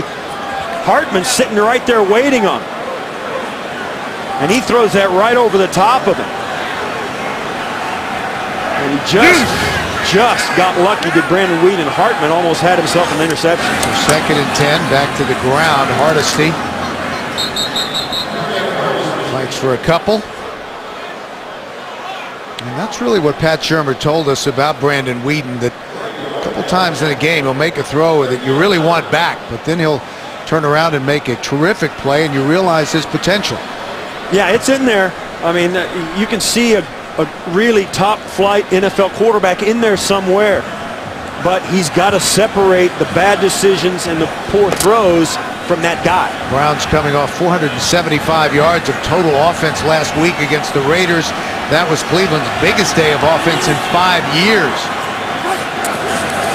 Hartman's sitting right there waiting on him. And he throws that right over the top of him. And he just got lucky that Brandon Whedon. Hartman almost had himself an interception. So 2nd and 10, back to the ground. Hardesty fights for a couple. And that's really what Pat Shurmur told us about Brandon Whedon, that a couple times in a game he'll make a throw that you really want back, but then he'll turn around and make a terrific play and you realize his potential. Yeah, it's in there. I mean, you can see a really top-flight NFL quarterback in there somewhere, but he's got to separate the bad decisions and the poor throws from that guy. Browns coming off 475 yards of total offense last week against the Raiders. That was Cleveland's biggest day of offense in 5 years.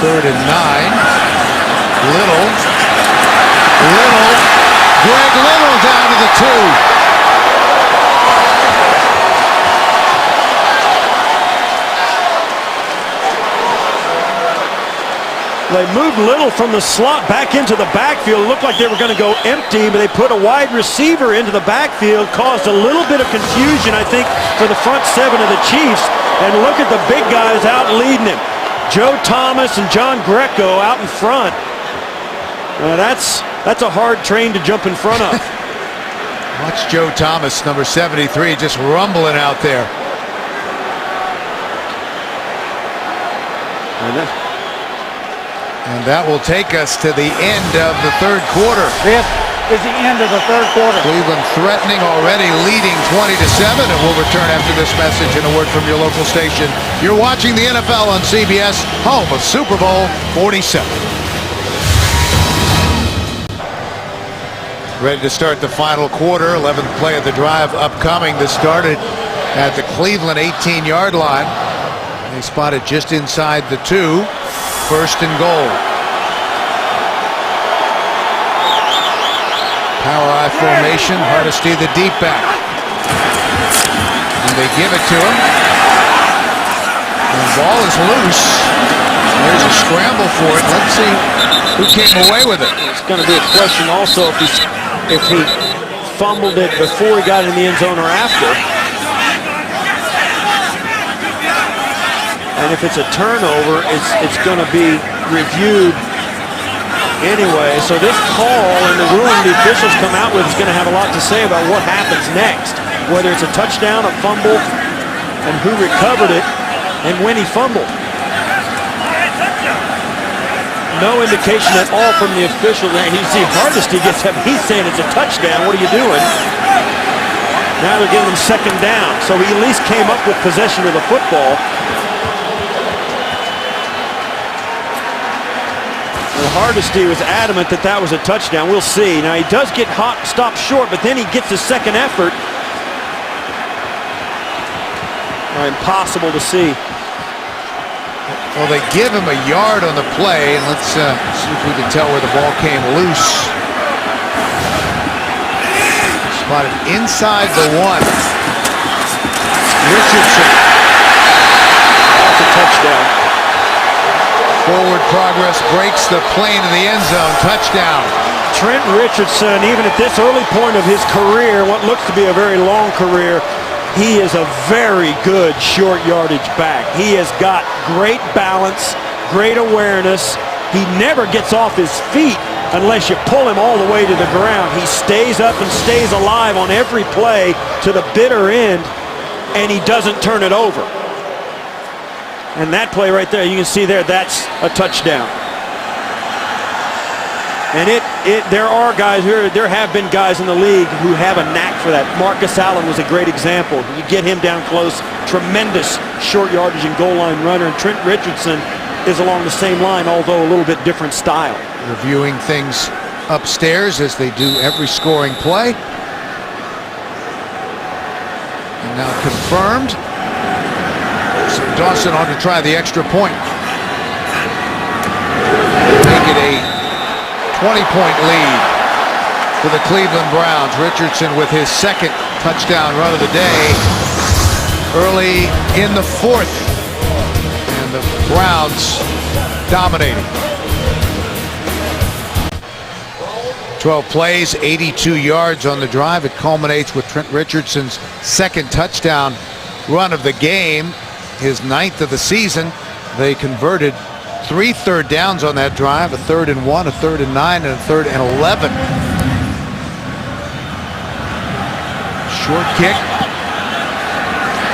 3rd and 9. Little. Greg Little down to the 2. They moved Little from the slot back into the backfield. It looked like they were going to go empty, but they put a wide receiver into the backfield, caused a little bit of confusion, I think, for the front 7 of the Chiefs. And look at the big guys out leading him. Joe Thomas and John Greco out in front. That's a hard train to jump in front of. Watch Joe Thomas, number 73, just rumbling out there. And that will take us to the end of the 3rd quarter. This is the end of the 3rd quarter. Cleveland threatening, already leading 20-7, and we'll return after this message and a word from your local station. You're watching the NFL on CBS, home of Super Bowl 47. Ready to start the final quarter. 11th play of the drive upcoming. This started at the Cleveland 18-yard line. They spotted just inside the 2. 1st and goal. Power I formation. Hardesty the deep back. And they give it to him. And the ball is loose. There's a scramble for it. Let's see who came away with it. It's going to be a question also if he fumbled it before he got in the end zone or after. And if it's a turnover, it's going to be reviewed anyway. So this call and the ruling the officials come out with is going to have a lot to say about what happens next. Whether it's a touchdown, a fumble, and who recovered it. And when he fumbled. No indication at all from the official. You see Hardesty gets up. He's saying it's a touchdown. What are you doing? Now they're giving him second down. So he at least came up with possession of the football. Well, Hardesty was adamant that that was a touchdown. We'll see. Now he does get stopped short, but then he gets his second effort. Impossible to see. Well, they give him a yard on the play, and let's see if we can tell where the ball came loose. Spotted inside the 1. Richardson. That's a touchdown. Forward progress breaks the plane in the end zone. Touchdown. Trent Richardson, even at this early point of his career, what looks to be a very long career, he is a very good short yardage back. He has got great balance, great awareness. He never gets off his feet unless you pull him all the way to the ground. He stays up and stays alive on every play to the bitter end, and he doesn't turn it over. And that play right there, you can see there, that's a touchdown. And there are guys here, there have been guys in the league who have a knack for that. Marcus Allen was a great example. You get him down close, tremendous short yardage and goal line runner. And Trent Richardson is along the same line, although a little bit different style. Reviewing things upstairs as they do every scoring play. And now confirmed. So Dawson on to try the extra point. Make it a 20-point lead for the Cleveland Browns. Richardson with his second touchdown run of the day early in the 4th. And the Browns dominating. 12 plays, 82 yards on the drive. It culminates with Trent Richardson's second touchdown run of the game, his 9th of the season. They converted 3 third downs on that drive, a 3rd and 1, a 3rd and 9, and a 3rd and 11. Short kick,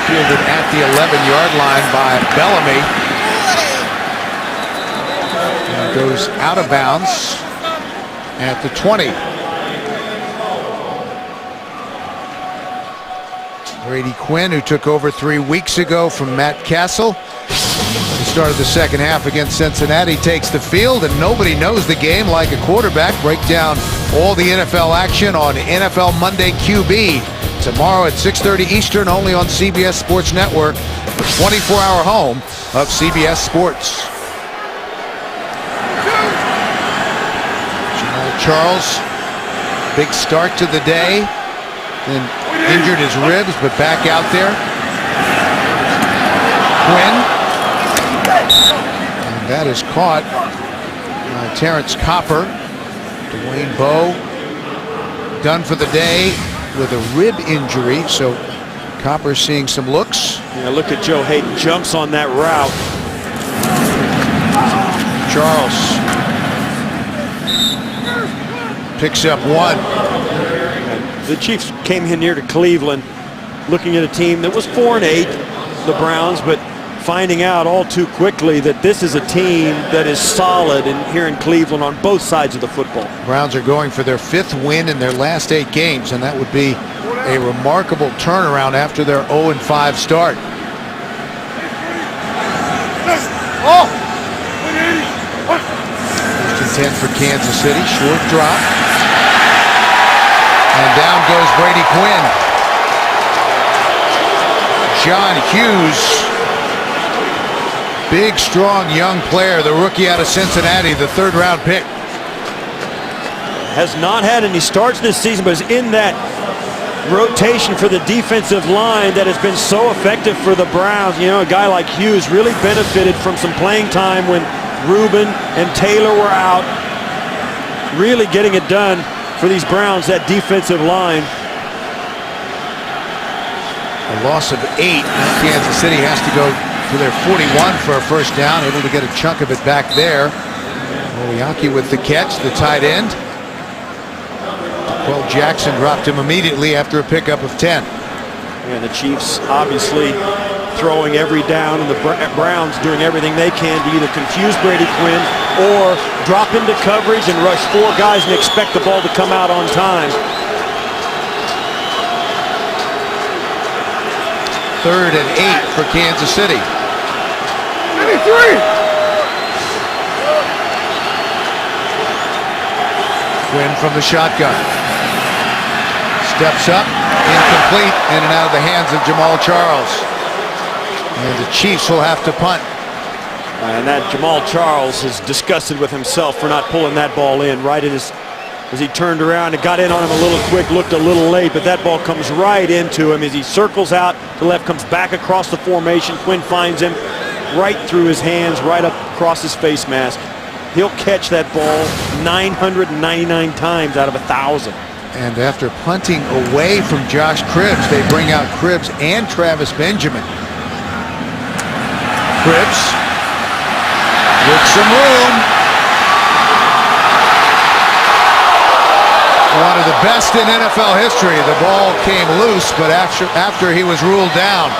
fielded at the 11-yard line by Bellamy. And goes out of bounds at the 20. Brady Quinn, who took over 3 weeks ago from Matt Castle, he started the second half against Cincinnati, takes the field, and nobody knows the game like a quarterback. Break down all the NFL action on NFL Monday QB tomorrow at 6:30 Eastern, only on CBS Sports Network, the 24-hour home of CBS Sports. Jamal Charles, big start to the day, then injured his ribs, but back out there. Quinn. And that is caught by Terrence Copper. Dwayne Bowe done for the day with a rib injury, so Copper seeing some looks. Yeah, look at Joe Hayden, jumps on that route. Charles picks up 1. The Chiefs came in here to Cleveland looking at a team that was 4-8, the Browns, but finding out all too quickly that this is a team that is solid here in Cleveland on both sides of the football. Browns are going for their 5th win in their last 8 games, and that would be a remarkable turnaround after their 0-5 start. First and 10 for Kansas City, short drop. And down goes Brady Quinn. John Hughes, big, strong, young player, the rookie out of Cincinnati, the 3rd-round pick. Has not had any starts this season, but is in that rotation for the defensive line that has been so effective for the Browns. You know, a guy like Hughes really benefited from some playing time when Rubin and Taylor were out. Really getting it done for these Browns, that defensive line. A loss of 8. Kansas City has to go to their 41 for a first down, able to get a chunk of it back there. Moriaki with the catch, the tight end. Well, Jackson dropped him immediately after a pickup of 10. And the Chiefs obviously throwing every down, and the Browns doing everything they can to either confuse Brady Quinn or drop into coverage and rush 4 guys and expect the ball to come out on time. 3rd and 8 for Kansas City. Quinn from the shotgun. Steps up, incomplete, in and out of the hands of Jamaal Charles. And the Chiefs will have to punt. And that Jamaal Charles is disgusted with himself for not pulling that ball in right as he turned around and got in on him a little quick, looked a little late, but that ball comes right into him as he circles out to left, comes back across the formation. Quinn finds him right through his hands, right up across his face mask. He'll catch that ball 999 times out of 1,000. And after punting away from Josh Cribbs, they bring out Cribbs and Travis Benjamin. Cribbs with some room. One of the best in NFL history. The ball came loose, but after he was ruled down.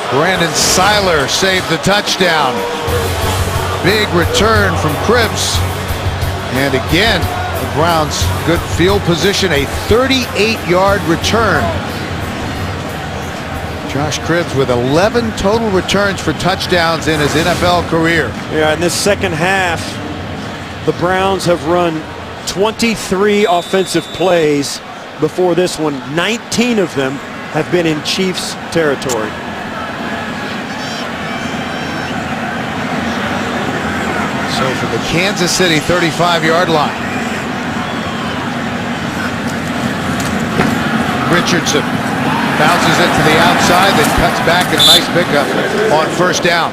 Brandon Seiler saved the touchdown. Big return from Cribbs. And again, the Browns good field position, a 38-yard return. Josh Cribbs with 11 total returns for touchdowns in his NFL career. Yeah, in this second half, the Browns have run 23 offensive plays before this one. 19 of them have been in Chiefs territory. So from the Kansas City 35-yard line. Richardson bounces it to the outside, then cuts back, and a nice pickup on 1st down.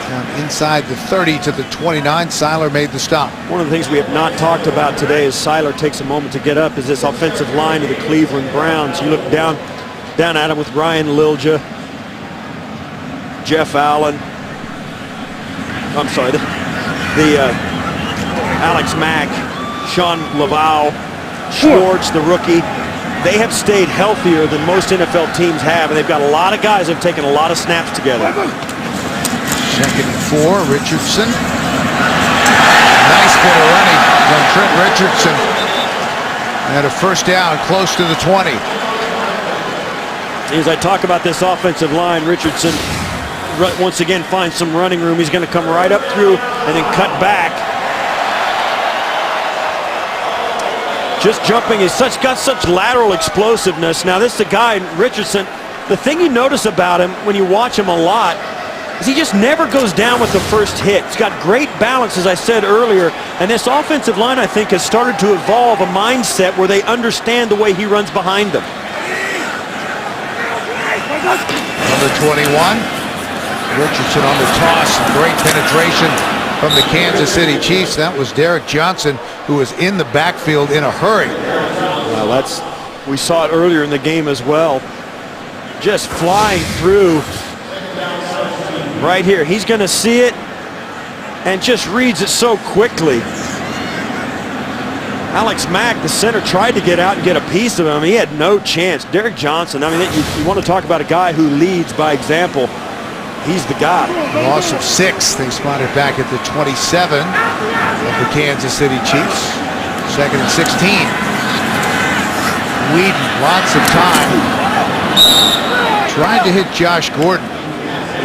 Down inside the 30 to the 29, Seiler made the stop. One of the things we have not talked about today as Seiler takes a moment to get up is this offensive line of the Cleveland Browns. You look down at him with Ryan Lilja, Jeff Allen, I'm sorry, Alex Mack, Sean Laval, Schwartz, the rookie. They have stayed healthier than most NFL teams have, and they've got a lot of guys that have taken a lot of snaps together. 2nd and 4, Richardson. Nice bit of running from Trent Richardson. And a 1st down close to the 20. As I talk about this offensive line, Richardson once again finds some running room. He's going to come right up through and then cut back. Just jumping, he's got such lateral explosiveness. Now this is a guy, Richardson, the thing you notice about him when you watch him a lot is he just never goes down with the first hit. He's got great balance, as I said earlier, and this offensive line, I think, has started to evolve a mindset where they understand the way he runs behind them. Number 21, Richardson on the toss, great penetration from the Kansas City Chiefs. That was Derek Johnson, who was in the backfield in a hurry. Well, we saw it earlier in the game as well. Just flying through right here. He's going to see it and just reads it so quickly. Alex Mack, the center, tried to get out and get a piece of him. He had no chance. Derek Johnson, I mean, you want to talk about a guy who leads by example. He's the guy. Loss of 6. They spotted back at the 27 of the Kansas City Chiefs. 2nd and 16. Whedon, lots of time. Tried to hit Josh Gordon.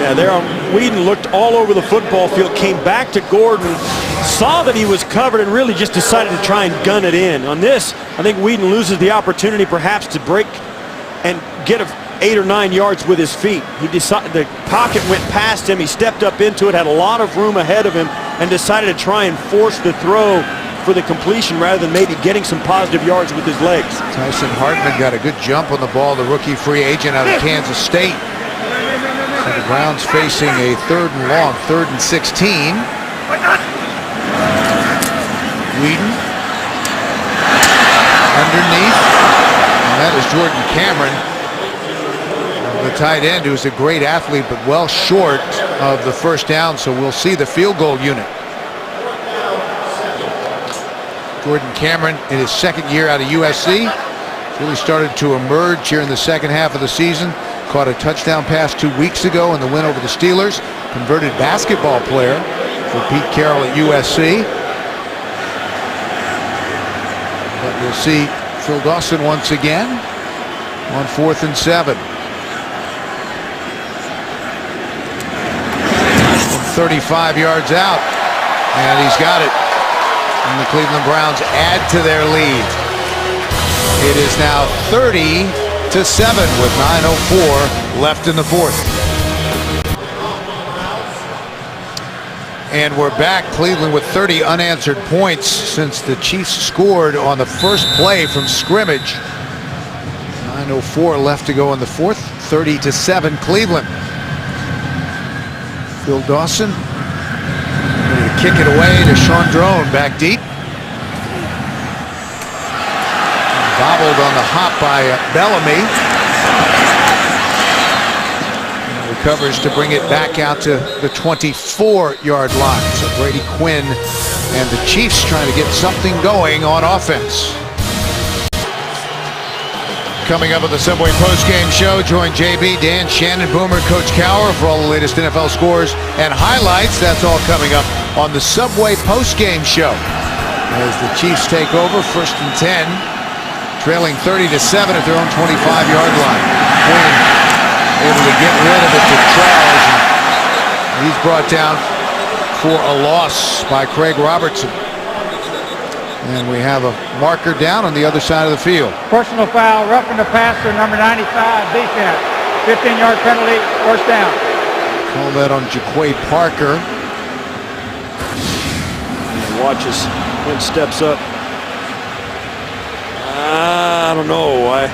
Yeah, Whedon looked all over the football field, came back to Gordon, saw that he was covered, and really just decided to try and gun it in. On this, I think Whedon loses the opportunity perhaps to break and get 8 or 9 yards with his feet. He decided the pocket went past him. He stepped up into it, had a lot of room ahead of him, and decided to try and force the throw for the completion rather than maybe getting some positive yards with his legs. Tyson Hartman got a good jump on the ball, the rookie free agent out of Kansas State. So the Browns facing a 3rd and long, 3rd and 16. Whedon underneath, and that is Jordan Cameron, the tight end, who's a great athlete but well short of the 1st down, so we'll see the field goal unit. Jordan Cameron in his 2nd year out of USC. Really started to emerge here in the second half of the season. Caught a touchdown pass 2 weeks ago in the win over the Steelers. Converted basketball player for Pete Carroll at USC. But we'll see Phil Dawson once again on 4th and 7. 35 yards out, and he's got it. And the Cleveland Browns add to their lead. It is now 30-7 with 9:04 left in the fourth. And we're back. Cleveland with 30 unanswered points since the Chiefs scored on the first play from scrimmage. 9:04 left to go in the fourth. 30-7 Cleveland. Phil Dawson ready to kick it away to Sean Drone back deep. Bobbled on the hop by Bellamy. And recovers to bring it back out to the 24-yard line. So Brady Quinn and the Chiefs trying to get something going on offense. Coming up on the Subway postgame show, join JB, Dan, Shannon, Boomer, Coach Cowher for all the latest NFL scores and highlights. That's all coming up on the Subway postgame show. As the Chiefs take over, 1st and 10, trailing 30-7 at their own 25-yard line. Quinn able to get rid of it to Charles. And he's brought down for a loss by Craig Robertson. And we have a marker down on the other side of the field. Personal foul, roughing the passer, number 95, defense. 15-yard penalty, 1st down. Call that on Jaquay Parker. Watch as Quinn steps up. I don't know why.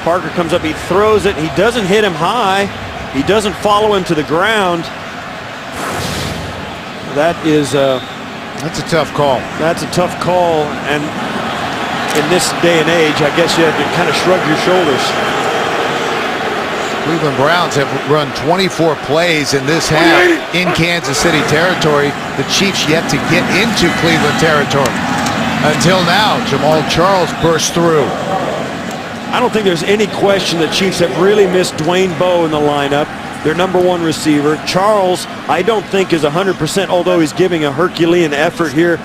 Parker comes up, he throws it. He doesn't hit him high. He doesn't follow him to the ground. That is That's a tough call. That's a tough call, and in this day and age, I guess you have to kind of shrug your shoulders. Cleveland Browns have run 24 plays in this half in Kansas City territory. The Chiefs yet to get into Cleveland territory. Until now, Jamal Charles burst through. I don't think there's any question the Chiefs have really missed Dwayne Bowe in the lineup. Their number 1 receiver. Charles, I don't think is 100%, although he's giving a Herculean effort here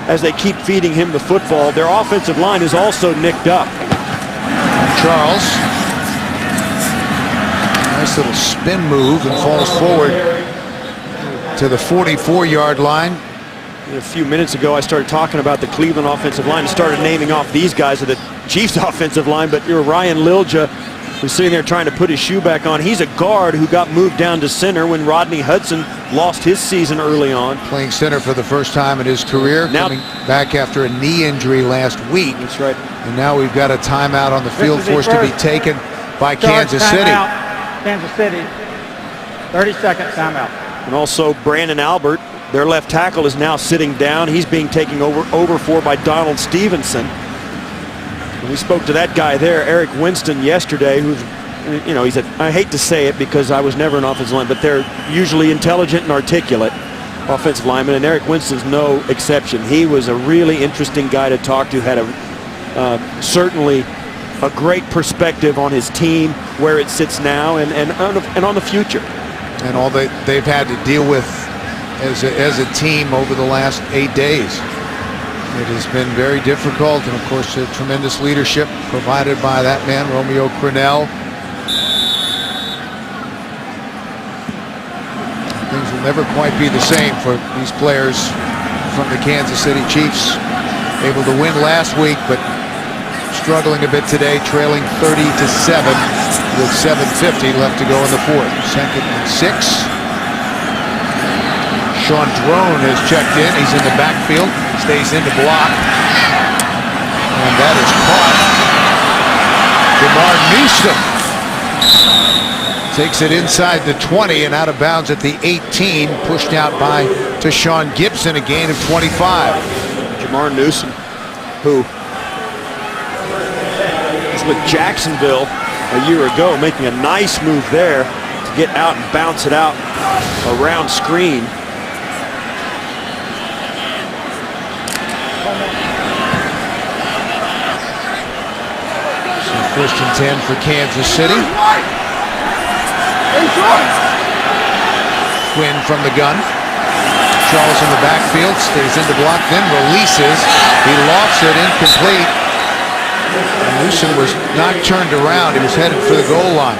as they keep feeding him the football. Their offensive line is also nicked up. Charles. Nice little spin move and falls forward to the 44-yard line. A few minutes ago, I started talking about the Cleveland offensive line and started naming off these guys of the Chiefs offensive line, but you're Ryan Lilja, who's sitting there trying to put his shoe back on. He's a guard who got moved down to center when Rodney Hudson lost his season early on. Playing center for the first time in his career, now, coming back after a knee injury last week. That's right. And now we've got a timeout on the field for us to be taken by Kansas City. Kansas City, 30-second timeout. And also Brandon Albert, their left tackle, is now sitting down. He's being taken over for by Donald Stevenson. We spoke to that guy there, Eric Winston, yesterday, who's, you know, he said, I hate to say it because I was never an offensive lineman, but they're usually intelligent and articulate offensive linemen, and Eric Winston's no exception. He was a really interesting guy to talk to, had a certainly a great perspective on his team, where it sits now, and on the future. And all they've had to deal with as a team over the last 8 days. It has been very difficult, and of course tremendous leadership provided by that man, Romeo Crennel. Things will never quite be the same for these players from the Kansas City Chiefs. Able to win last week, but struggling a bit today, trailing 30-7 with 7:50 left to go in the fourth. 2nd and 6. Sean Drone has checked in. He's in the backfield. Stays in to block. And that is caught. DeMar Newsome takes it inside the 20 and out of bounds at the 18. Pushed out by Tashawn Gibson, a gain of 25. DeMar Newsome, who was with Jacksonville a year ago, making a nice move there to get out and bounce it out around screen. First and 10 for Kansas City. Quinn from the gun. Charles in the backfield, stays in the block, then releases. He lofts it, incomplete. Newsom was not turned around. He was headed for the goal line.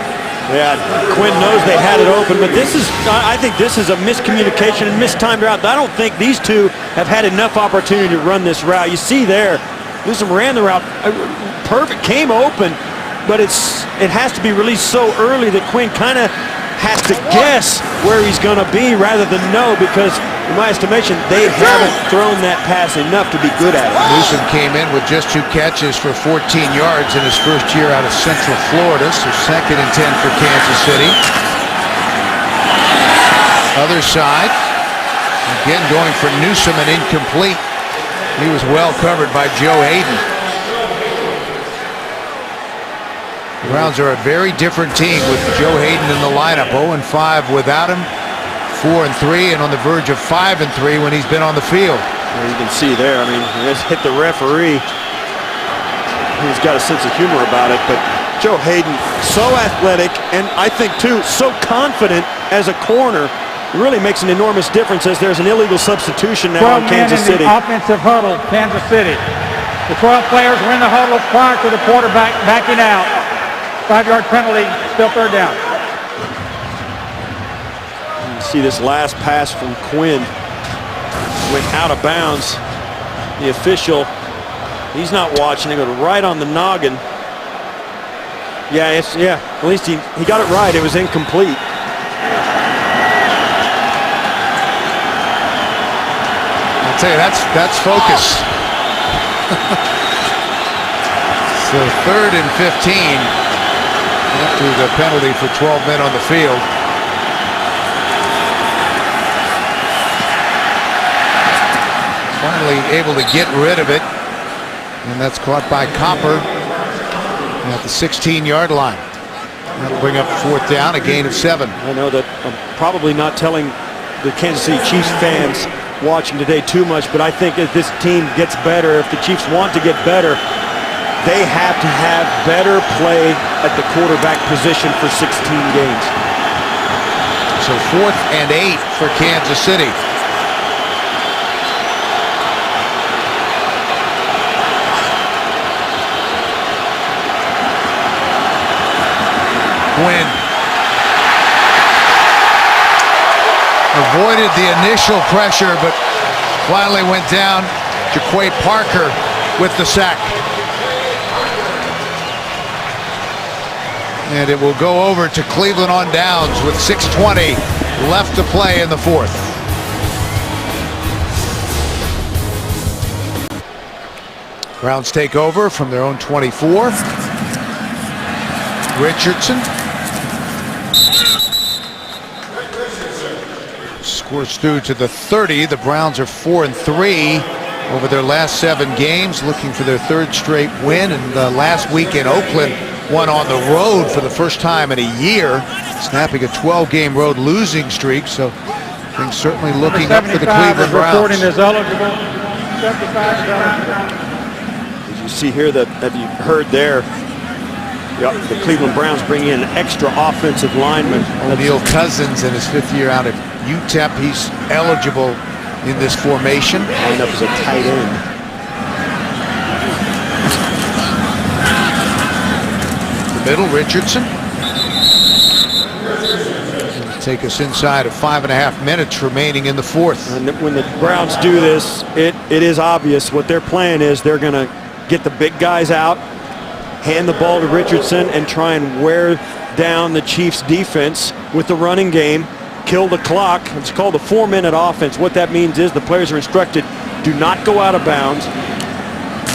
Yeah, Quinn knows they had it open, but I think this is a miscommunication and mistimed route. I don't think these two have had enough opportunity to run this route. You see there, Newsom ran the route, perfect, came open, but it has to be released so early that Quinn kind of has to guess where he's going to be rather than know, because in my estimation, they haven't thrown that pass enough to be good at it. Newsom came in with just 2 catches for 14 yards in his first year out of Central Florida, so second and 10 for Kansas City. Other side, again going for Newsom and incomplete. He was well covered by Joe Hayden. The Browns are a very different team with Joe Hayden in the lineup. 0-5 without him, 4-3, and on the verge of 5-3 when he's been on the field. Well, you can see there, I mean, he just hit the referee. He's got a sense of humor about it, but Joe Hayden, so athletic, and I think too, so confident as a corner. It really makes an enormous difference as there's an illegal substitution now in Kansas City. Offensive huddle, Kansas City. The 12 players were in the huddle prior to the quarterback backing out. 5-yard penalty, still third down. You see this last pass from Quinn went out of bounds. The official, he's not watching. It goes right on the noggin. Yeah, at least he got it right. It was incomplete. I'll tell you, that's focus. So 3rd and 15 after the penalty for 12 men on the field. Finally able to get rid of it, and that's caught by Copper at the 16-yard line. That'll bring up 4th down, a gain of 7. I know that I'm probably not telling the Kansas City Chiefs fans watching today too much, but I think if this team gets better, if the Chiefs want to get better, they have to have better play at the quarterback position for 16 games. So 4th and 8 for Kansas City. Quinn avoided the initial pressure, but finally went down. Jaquay Parker with the sack. And it will go over to Cleveland on downs with 6:20 left to play in the 4th. Browns take over from their own 24. Richardson scores through to the 30. The Browns are 4-3 over their last 7 games, looking for their 3rd straight win. And last week in Oakland, won on the road for the first time in a year, snapping a 12-game road losing streak. So things certainly looking up for the Cleveland Browns. Reporting is eligible. 75 is eligible. As you see here, have you heard there? The Cleveland Browns bring in an extra offensive lineman. O'Neal Cousins in his 5th year out at UTEP. He's eligible in this formation. Lined up as a tight end. Middle, Richardson. It'll take us inside of 5.5 minutes remaining in the 4th. And when the Browns do this, it is obvious what their plan is. They're going to get the big guys out, hand the ball to Richardson, and try and wear down the Chiefs' defense with the running game, kill the clock. It's called a 4-minute offense. What that means is the players are instructed, do not go out of bounds,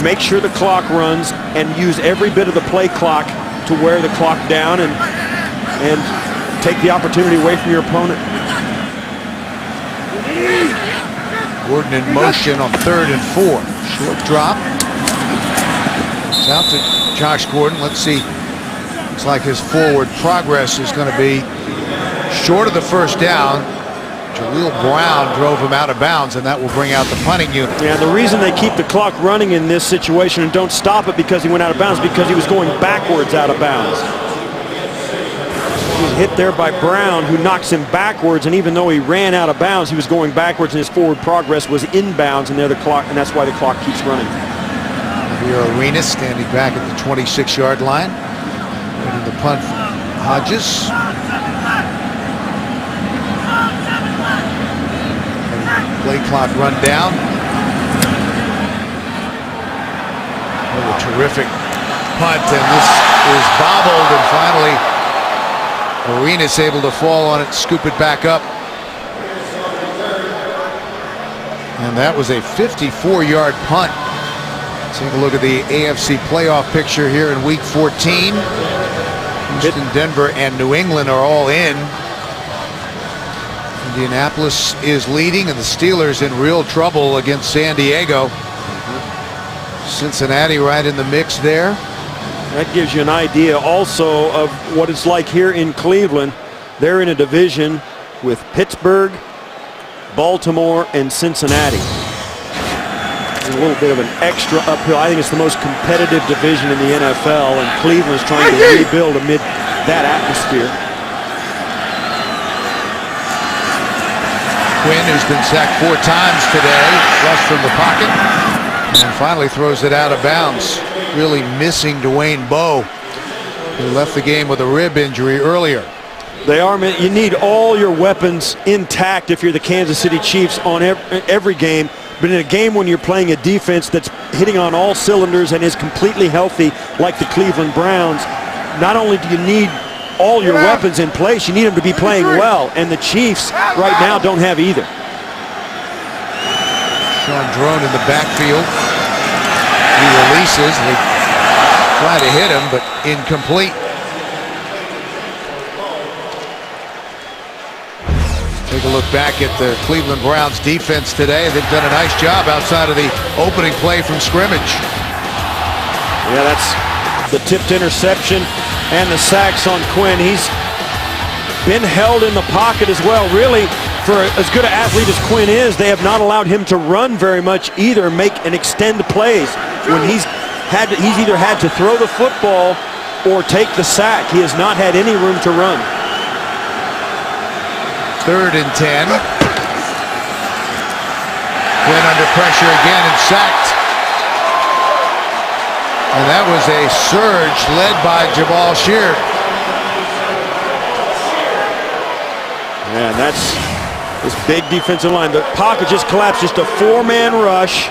make sure the clock runs, and use every bit of the play clock to wear the clock down and take the opportunity away from your opponent. Gordon in motion on 3rd and 4. Short drop. It's out to Josh Gordon. Let's see. Looks like his forward progress is going to be short of the first down. Jaleel Brown drove him out of bounds, and that will bring out the punting unit. Yeah, the reason they keep the clock running in this situation and don't stop it because he went out of bounds, because he was going backwards out of bounds. He was hit there by Brown, who knocks him backwards, and even though he ran out of bounds, he was going backwards, and his forward progress was inbounds, and the clock, and that's why the clock keeps running. Here, Arenas standing back at the 26-yard line, getting the punt from Hodges. Play clock run down. Oh, a terrific punt, and this is bobbled, and finally Arenas able to fall on it, scoop it back up. And that was a 54-yard punt. Take a look at the AFC playoff picture here in week 14. Houston, Denver, and New England are all in. Indianapolis is leading, and the Steelers in real trouble against San Diego. Cincinnati right in the mix there. That gives you an idea also of what it's like here in Cleveland. They're in a division with Pittsburgh, Baltimore, and Cincinnati. A little bit of an extra uphill. I think it's the most competitive division in the NFL, and Cleveland's trying to rebuild amid that atmosphere. Quinn, who's been sacked 4 times today, flushed from the pocket, and finally throws it out of bounds. Really missing Dwayne Bowe, who left the game with a rib injury earlier. They are. You need all your weapons intact if you're the Kansas City Chiefs on every game. But in a game when you're playing a defense that's hitting on all cylinders and is completely healthy like the Cleveland Browns, not only do you need all your weapons in place, you need them to be playing well. And the Chiefs right now don't have either. Sean Drone in the backfield. He releases. They try to hit him, but incomplete. Take a look back at the Cleveland Browns defense today. They've done a nice job outside of the opening play from scrimmage. Yeah, that's the tipped interception and the sacks on Quinn. He's been held in the pocket as well. Really, for as good an athlete as Quinn is, they have not allowed him to run very much either, make and extend plays. When he's either had to throw the football or take the sack. He has not had any room to run. 3rd and 10. Quinn under pressure again and sacked. And that was a surge led by Jabal Sheard. And that's this big defensive line. The pocket just collapsed, just a 4-man rush.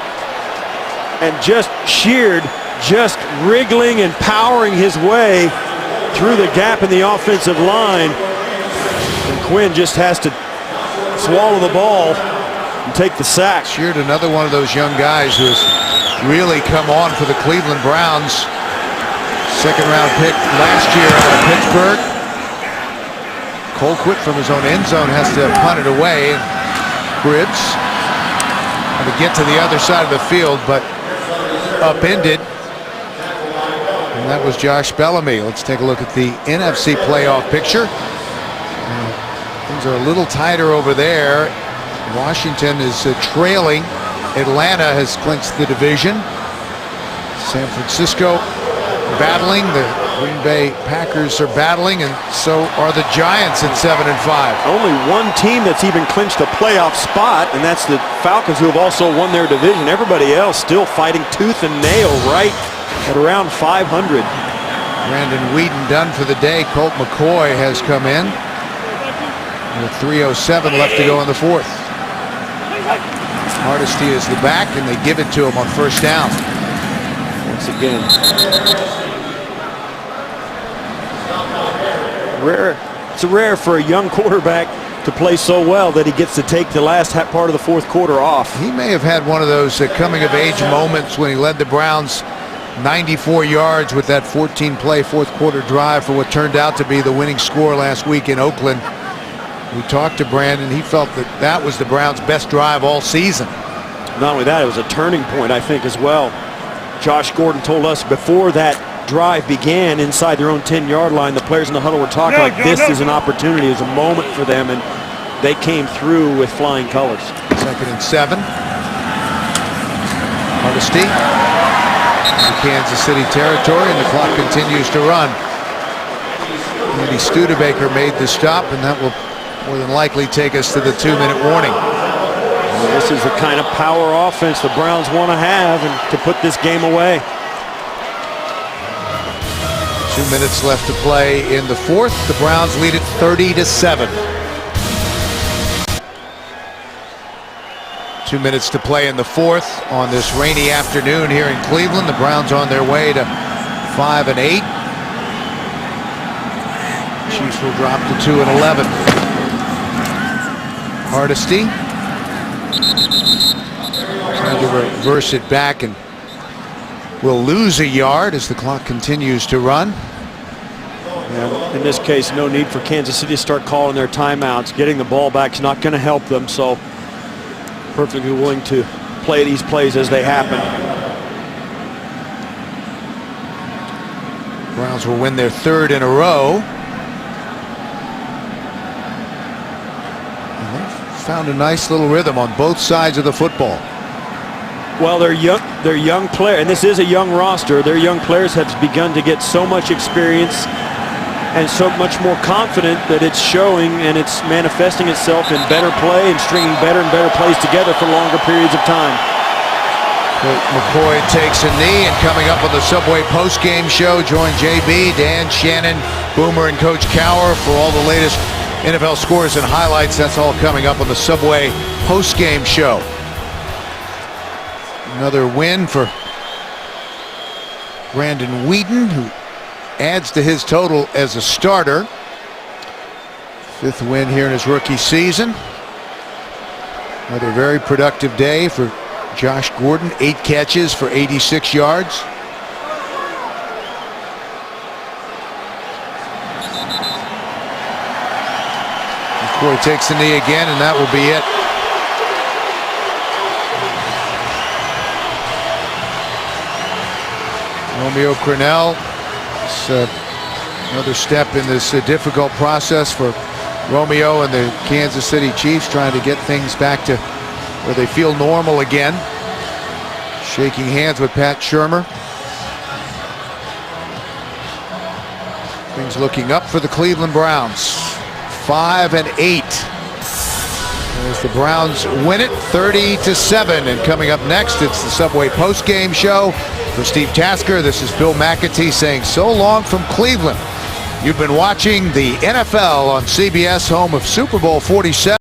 And just Sheard just wriggling and powering his way through the gap in the offensive line. And Quinn just has to swallow the ball and take the sack. Sheard, another one of those young guys who has really come on for the Cleveland Browns. 2nd-round pick last year out of Pittsburgh. Colquitt from his own end zone has to punt it away. Cribbs had to get to the other side of the field, but upended. And that was Josh Bellamy. Let's take a look at the NFC playoff picture. Things are a little tighter over there. Washington is trailing. Atlanta has clinched the division. San Francisco battling. The Green Bay Packers are battling, and so are the Giants at 7-5. Only one team that's even clinched a playoff spot, and that's the Falcons, who have also won their division. Everybody else still fighting tooth and nail right at around 500. Brandon Whedon done for the day. Colt McCoy has come in. With 3:07 left to go in the 4th. Hardesty is the back, and they give it to him on 1st down. Once again. It's rare for a young quarterback to play so well that he gets to take the last part of the 4th quarter off. He may have had one of those coming-of-age moments when he led the Browns 94 yards with that 14-play 4th quarter drive for what turned out to be the winning score last week in Oakland. We talked to Brandon. He felt that that was the Browns' best drive all season. Not only that, it was a turning point, I think, as well. Josh Gordon told us before that drive began inside their own 10-yard line, the players in the huddle were talking like this is an opportunity, is a moment for them, and they came through with flying colors. 2nd and 7. Hardesty into Kansas City territory, and the clock continues to run. Andy Studebaker made the stop, and that will more than likely take us to the 2-minute warning. And this is the kind of power offense the Browns want to have and to put this game away. 2 minutes left to play in the 4th. The Browns lead it 30-7. 2 minutes to play in the 4th on this rainy afternoon here in Cleveland. The Browns on their way to 5-8. Chiefs will drop to 2-11. Hardesty trying to reverse it back and will lose a yard as the clock continues to run. And in this case, no need for Kansas City to start calling their timeouts. Getting the ball back is not going to help them, so perfectly willing to play these plays as they happen. Browns will win their 3rd in a row. And they've found a nice little rhythm on both sides of the football. Well, they're young players, and this is a young roster. Their young players have begun to get so much experience and so much more confident that it's showing, and it's manifesting itself in better play and stringing better and better plays together for longer periods of time. McCoy takes a knee, and coming up on the Subway postgame show, join JB, Dan, Shannon, Boomer, and Coach Cowher for all the latest NFL scores and highlights. That's all coming up on the Subway postgame show. Another win for Brandon Weeden, who adds to his total as a starter. 5th win here in his rookie season. Another very productive day for Josh Gordon. 8 catches for 86 yards. McCoy takes the knee again, and that will be it. Romeo Crennel, another step in this difficult process for Romeo and the Kansas City Chiefs, trying to get things back to where they feel normal again. Shaking hands with Pat Shurmur. Things looking up for the Cleveland Browns. 5-8. As the Browns win it 30-7. And coming up next, it's the Subway postgame show. For Steve Tasker, this is Bill McAtee saying so long from Cleveland. You've been watching the NFL on CBS, home of Super Bowl 47.